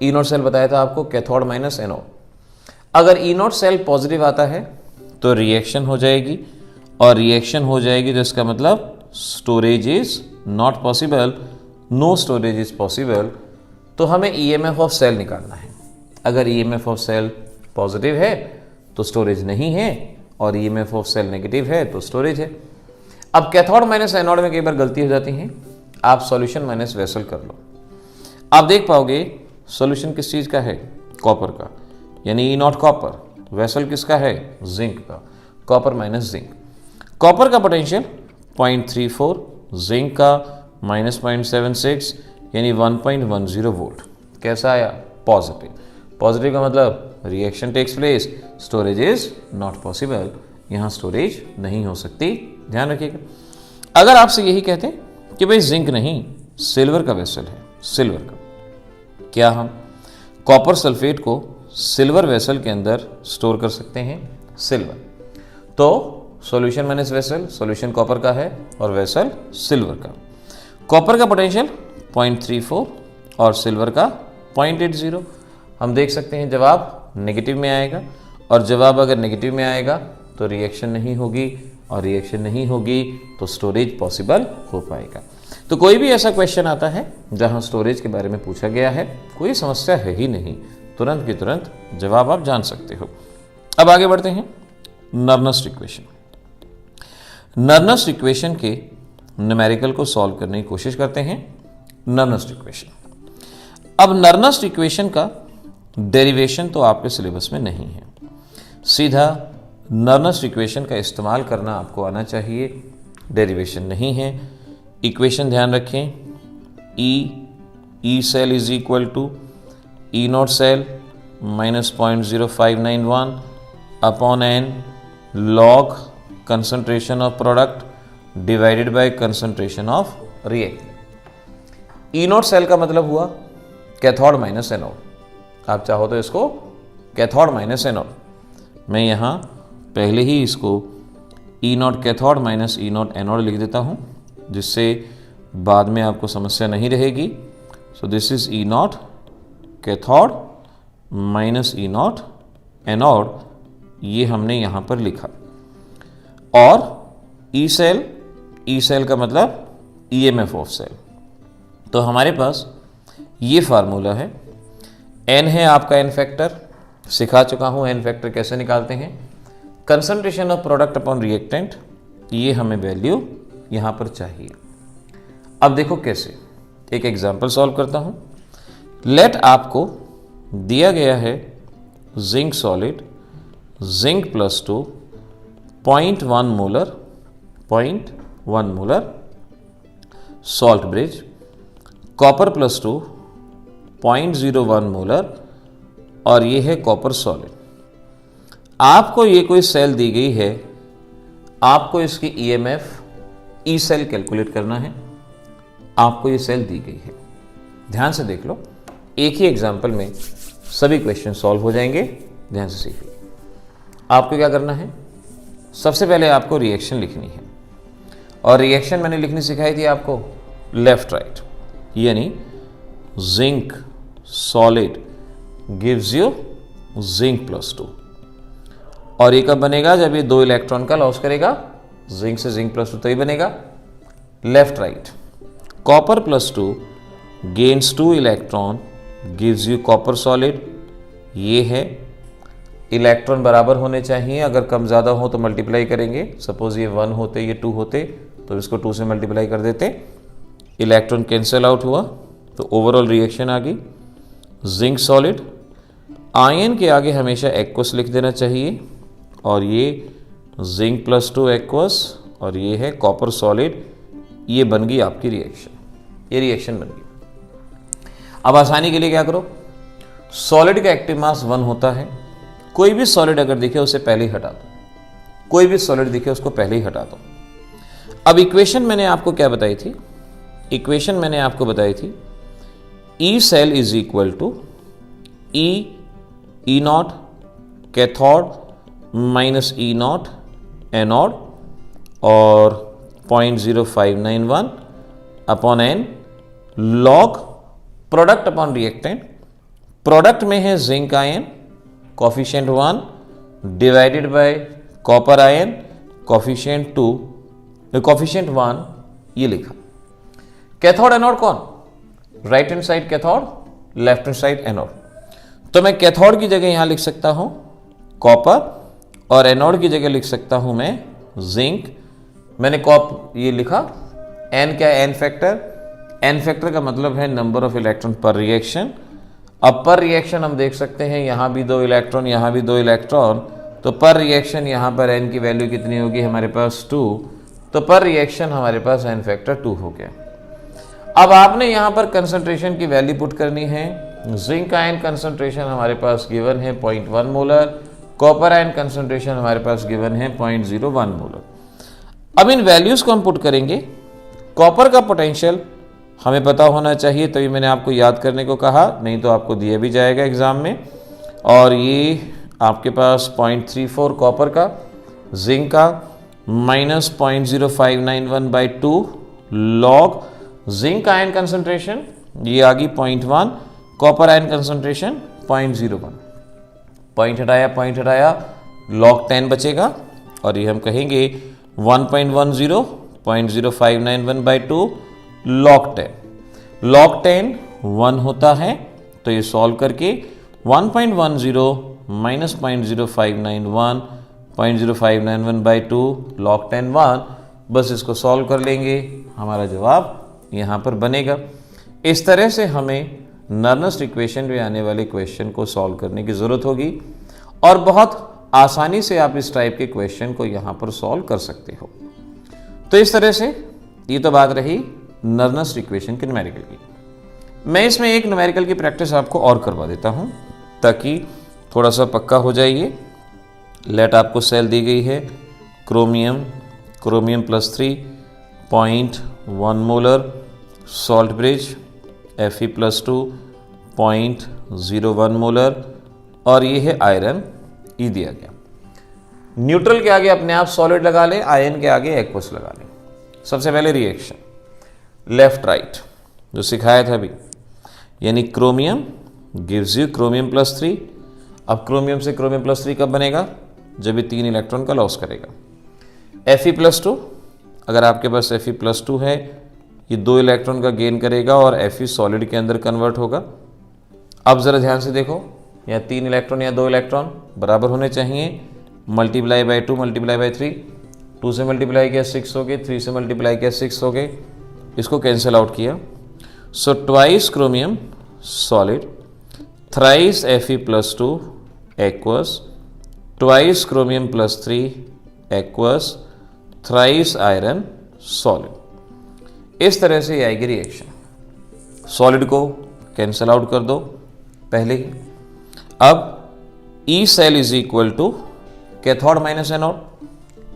E naught cell बताया था आपको, कैथोड माइनस एनोड। अगर ई नॉट सेल पॉजिटिव आता है तो रिएक्शन हो जाएगी, और रिएक्शन हो जाएगी तो इसका मतलब storage is not possible, no storage is possible. तो हमें ईएमएफ ऑफ सेल निकालना है। अगर ईएमएफ ऑफ सेल पॉजिटिव है तो स्टोरेज नहीं है, और ईएमएफ ऑफ सेल नेगेटिव है तो स्टोरेज है। अब कैथोड माइनस एनोड में कई बार गलती हो जाती है, आप सॉल्यूशन माइनस वेसल कर लो। आप देख पाओगे सॉल्यूशन किस चीज़ का है, कॉपर का, यानी ई नॉट कॉपर, वेसल किसका है, जिंक का, कॉपर माइनस जिंक। कॉपर का पोटेंशियल 0.34, जिंक का -0.76 यानी 1.10 वोल्ट। कैसा आया, पॉजिटिव। पॉजिटिव का मतलब reaction takes place, storage is not possible, यहाँ स्टोरेज नहीं हो सकती, ध्यान रखिएगा। अगर आपसे यही कहते हैं कि भाई जिंक नहीं, सिल्वर का वेसल है, सिल्वर का, क्या हम कॉपर सल्फेट को सिल्वर वेसल के अंदर स्टोर कर सकते हैं, सिल्वर। तो solution minus vessel, solution copper का है और वेसल सिल्वर का। कॉपर का पोटेंशियल 0.34 और सिल्वर का 0.80। हम देख सकते हैं जवाब नेगेटिव में आएगा, और जवाब अगर नेगेटिव में आएगा तो रिएक्शन नहीं होगी, और रिएक्शन नहीं होगी तो स्टोरेज पॉसिबल हो पाएगा। तो कोई भी ऐसा क्वेश्चन आता है जहां स्टोरेज के बारे में पूछा गया है, कोई समस्या है ही नहीं, तुरंत की तुरंत जवाब आप जान सकते हो। अब आगे बढ़ते हैं, नर्नस्ट इक्वेशन। नर्नस्ट इक्वेशन के न्यूमेरिकल को सॉल्व करने की कोशिश करते हैं। नर्नस्ट इक्वेशन, अब नर्नस्ट इक्वेशन का डेरिवेशन तो आपके सिलेबस में नहीं है, सीधा नर्नस्ट इक्वेशन का इस्तेमाल करना आपको आना चाहिए, डेरिवेशन नहीं है। इक्वेशन ध्यान रखें, E cell is equal to E naught cell minus 0.0591 upon n log concentration of product divided by concentration of reactant. E naught cell का मतलब हुआ कैथोड माइनस एनोड। आप चाहो तो इसको कैथोड माइनस एनोड, मैं यहाँ पहले ही इसको E naught cathode minus E naught anode लिख देता हूँ, जिससे बाद में आपको समस्या नहीं रहेगी। सो this is E naught cathode minus E naught anode, ये हमने यहाँ पर लिखा। और ई सेल का मतलब ईएमएफ ऑफ सेल। तो हमारे पास ये फार्मूला है, एन है आपका एन फैक्टर, सिखा चुका हूँ एन फैक्टर कैसे निकालते हैं। Concentration of product upon reactant, ये हमें वैल्यू यहाँ पर चाहिए। अब देखो कैसे, एक एग्जांपल सॉल्व करता हूँ। लेट आपको दिया गया है zinc solid, zinc plus 2 0.1 molar salt bridge, copper plus 2 0.01 molar, और ये है कॉपर सॉलिड। आपको ये कोई सेल दी गई है, आपको इसकी ईएमएफ ई सेल कैलकुलेट करना है, आपको ये सेल दी गई है। ध्यान से देख लो, एक ही एग्जाम्पल में सभी क्वेश्चन सॉल्व हो जाएंगे, ध्यान से सीखिए। आपको क्या करना है, सबसे पहले आपको रिएक्शन लिखनी है, और रिएक्शन मैंने लिखनी सिखाई थी आपको लेफ्ट राइट, यानी zinc solid gives you zinc plus 2, और ये कब बनेगा, जब ये 2 इलेक्ट्रॉन का लॉस करेगा, जिंक से जिंक प्लस 2 तो ही बनेगा। Left right, copper plus 2 gains 2 electron gives you copper solid, ये है। इलेक्ट्रॉन बराबर होने चाहिए, अगर कम ज़्यादा हो तो मल्टीप्लाई करेंगे। सपोज ये 1 होते, ये 2 होते, तो इसको 2 से मल्टीप्लाई कर देते, इलेक्ट्रॉन कैंसिल आउट हुआ, तो ओवरऑल रिएक्शन आ गई। जिंक सॉलिड, आयन के आगे हमेशा एक्वस लिख देना चाहिए, और ये जिंक प्लस 2 एक्वस, और ये है कॉपर सॉलिड, ये बन गई आपकी रिएक्शन, ये रिएक्शन बन गई। अब आसानी के लिए क्या करो, सॉलिड का एक्टिव मास 1 होता है, कोई भी सॉलिड अगर दिखे उसे पहले ही हटा दो, कोई भी सॉलिड दिखे उसको पहले ही हटा दो। अब इक्वेशन मैंने आपको क्या बताई थी, इक्वेशन मैंने आपको बताई थी E cell is equal to E naught cathode minus E naught anode, और 0.0591 upon n log product upon reactant product में है zinc ion coefficient 1 divided by copper ion coefficient 2 coefficient 1 ये लिखा। कैथोड एनोड कौन? Right hand side cathode, left hand side anode. तो मैं कैथोड की जगह यहां लिख सकता हूं कॉपर और एनोड की जगह लिख सकता हूं मैं जिंक। मैंने ये लिखा एन क्या है? N factor. एन फैक्टर का मतलब है नंबर ऑफ इलेक्ट्रॉन पर रिएक्शन। अब पर रिएक्शन हम देख सकते हैं यहां भी 2 इलेक्ट्रॉन, यहां भी 2 इलेक्ट्रॉन, तो पर रिएक्शन यहां पर एन की वैल्यू कितनी होगी हमारे पास 2, तो पर रिएक्शन हमारे पास एन फैक्टर 2 हो गया। अब आपने यहां पर कंसंट्रेशन की वैल्यू पुट करनी है। जिंक आयन कंसंट्रेशन हमारे पास गिवन है 0.1 मोलर, कॉपर आयन कंसंट्रेशन हमारे पास गिवन है 0.01 मोलर। अब इन वैल्यूज को हम पुट करेंगे। कॉपर का पोटेंशियल हमें पता होना चाहिए, तभी मैंने आपको याद करने को कहा, नहीं तो आपको दिया भी जाएगा एग्जाम में। और ये आपके पास 0.34 कॉपर का, जिंक का -0.0591/2 लॉग जिंक आयन कंसंट्रेशन ये आ गई 0.1, कॉपर आयन कंसंट्रेशन 0.01। पॉइंट हटाया लॉग 10 बचेगा और ये हम कहेंगे 1.10 0.0591/2 लॉग 10। लॉग 10 1 होता है, तो ये सॉल्व करके 1.10 माइनस 0.0591 0.0591/2 लॉग 10 1, बस इसको सॉल्व कर लेंगे, हमारा जवाब यहाँ पर बनेगा। इस तरह से हमें नर्नस्ट इक्वेशन में आने वाले क्वेश्चन को सॉल्व करने की ज़रूरत होगी और बहुत आसानी से आप इस टाइप के क्वेश्चन को यहाँ पर सॉल्व कर सकते हो। तो इस तरह से ये तो बात रही नर्नस्ट इक्वेशन के न्यूमेरिकल की। मैं इसमें एक न्यूमेरिकल की प्रैक्टिस आपको और करवा देता हूँ ताकि थोड़ा सा पक्का हो जाइए। लेट आपको सेल दी गई है chromium +3 0.1 molar, salt bridge Fe+2 0.01 molar और ये है आयरन ई दिया गया। न्यूट्रल के आगे अपने आप सॉलिड लगा लें, आयन के आगे एक्वस लगा लें। सबसे पहले रिएक्शन लेफ्ट राइट जो सिखाया था अभी, यानी क्रोमियम गिव्स यू क्रोमियम +3। अब क्रोमियम से क्रोमियम +3 कब बनेगा? जब ये 3 इलेक्ट्रॉन का लॉस करेगा। Fe+2, अगर आपके पास Fe+2 है, ये 2 इलेक्ट्रॉन का गेन करेगा और Fe सॉलिड के अंदर कन्वर्ट होगा। अब ज़रा ध्यान से देखो, यहाँ 3 इलेक्ट्रॉन या 2 इलेक्ट्रॉन बराबर होने चाहिए, मल्टीप्लाई बाय 2 मल्टीप्लाई बाय 3, 2 से मल्टीप्लाई किया 6 हो गए, 3 से मल्टीप्लाई किया 6 हो गए, इसको कैंसिल आउट किया। So twice chromium solid, thrice Fe+2 aqueous, twice chromium +3 aqueous, thrice iron solid. इस तरह से आएगी रिएक्शन। सॉलिड को कैंसिल आउट कर दो पहले ही। अब E cell is equal to cathode minus anode.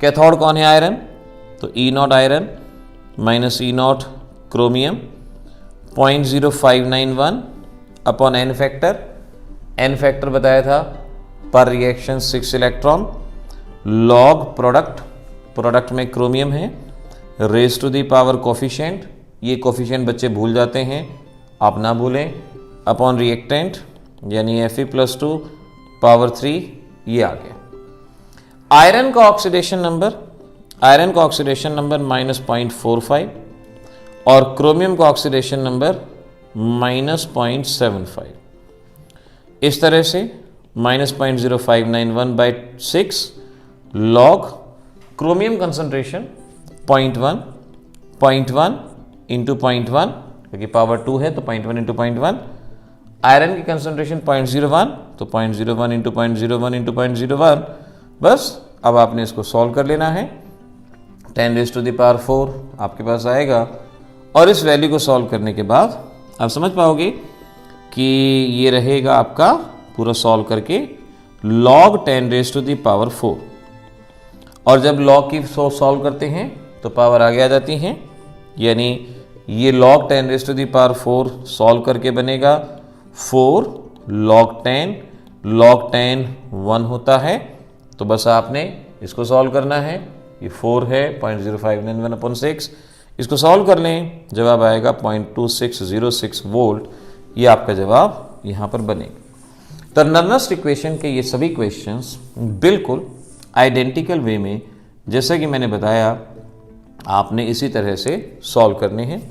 Cathode कौन है? आयरन, तो E0 iron minus E0 chromium 0.0591 upon N factor. N factor बताया था पर रिएक्शन 6 इलेक्ट्रॉन, लॉग प्रोडक्ट में क्रोमियम है, raise to the power coefficient, ये कोफिशिएंट बच्चे भूल जाते हैं, आप ना भूलें, अपॉन रिएक्टेंट यानी Fe+2 पावर 3, ये आ गया। आयरन का ऑक्सीडेशन नंबर -0.45 और क्रोमियम का ऑक्सीडेशन नंबर -0.75। इस तरह से -0.0591/6 लॉग क्रोमियम कंसंट्रेशन 0.1 इंटू 0.1, क्योंकि पावर 2 है तो 0.1 इंटू 0.1। आयरन की कंसंट्रेशन 0.01, तो 0.01 इंटू 0.01 इंटू 0.01। बस अब आपने इसको सॉल्व कर लेना है। 10⁴ आपके पास आएगा और इस वैल्यू को सॉल्व करने के बाद आप समझ पाओगे कि ये रहेगा आपका पूरा सॉल्व करके log 10⁴। और जब log की सॉल्व करते हैं तो पावर आगे आ जाती हैं, यानी ये log 10⁴ सॉल्व करके बनेगा 4 log 10 1 होता है। तो बस आपने इसको सॉल्व करना है, ये 4 है 0.0591/6, इसको सॉल्व कर लें, जवाब आएगा 0.2606 वोल्ट। ये आपका जवाब यहाँ पर बनेगी। तो नर्नस्ट इक्वेशन के ये सभी क्वेश्चंस बिल्कुल आइडेंटिकल वे में, जैसा कि मैंने बताया, आपने इसी तरह से सॉल्व करने हैं।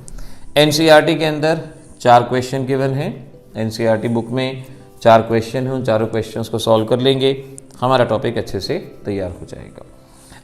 एनसीईआरटी के अंदर 4 क्वेश्चन गिवन हैं। एनसीईआरटी बुक में 4 क्वेश्चन हैं, उन चारों क्वेश्चंस को सॉल्व कर लेंगे, हमारा टॉपिक अच्छे से तैयार हो जाएगा।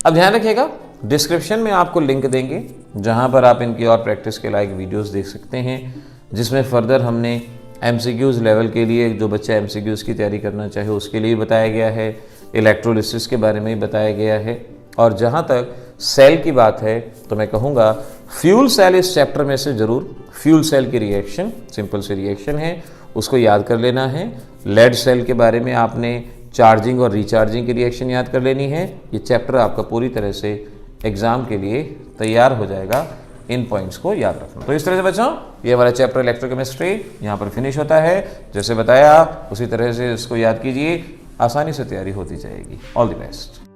अब ध्यान रखिएगा, डिस्क्रिप्शन में आपको लिंक देंगे जहां पर आप इनकी और प्रैक्टिस के लायक वीडियोस देख सकते हैं, जिसमें फर्दर हमने एमसीक्यूज़ लेवल के लिए, जो बच्चा एमसीक्यूज़ की तैयारी करना चाहे उसके लिए बताया गया है, इलेक्ट्रोलिसिस के बारे में भी बताया गया है। और जहाँ तक सेल की बात है तो मैं कहूँगा फ्यूल सेल इस चैप्टर में से ज़रूर, फ्यूल सेल की रिएक्शन सिंपल सी रिएक्शन है, उसको याद कर लेना है। लेड सेल के बारे में आपने चार्जिंग और रिचार्जिंग की रिएक्शन याद कर लेनी है। ये चैप्टर आपका पूरी तरह से एग्ज़ाम के लिए तैयार हो जाएगा, इन पॉइंट्स को याद रखना। तो इस तरह से बच्चों, ये हमारा चैप्टर इलेक्ट्रोकेमिस्ट्री यहाँ पर फिनिश होता है। जैसे बताया उसी तरह से इसको याद कीजिए, आसानी से तैयारी होती जाएगी। All the best.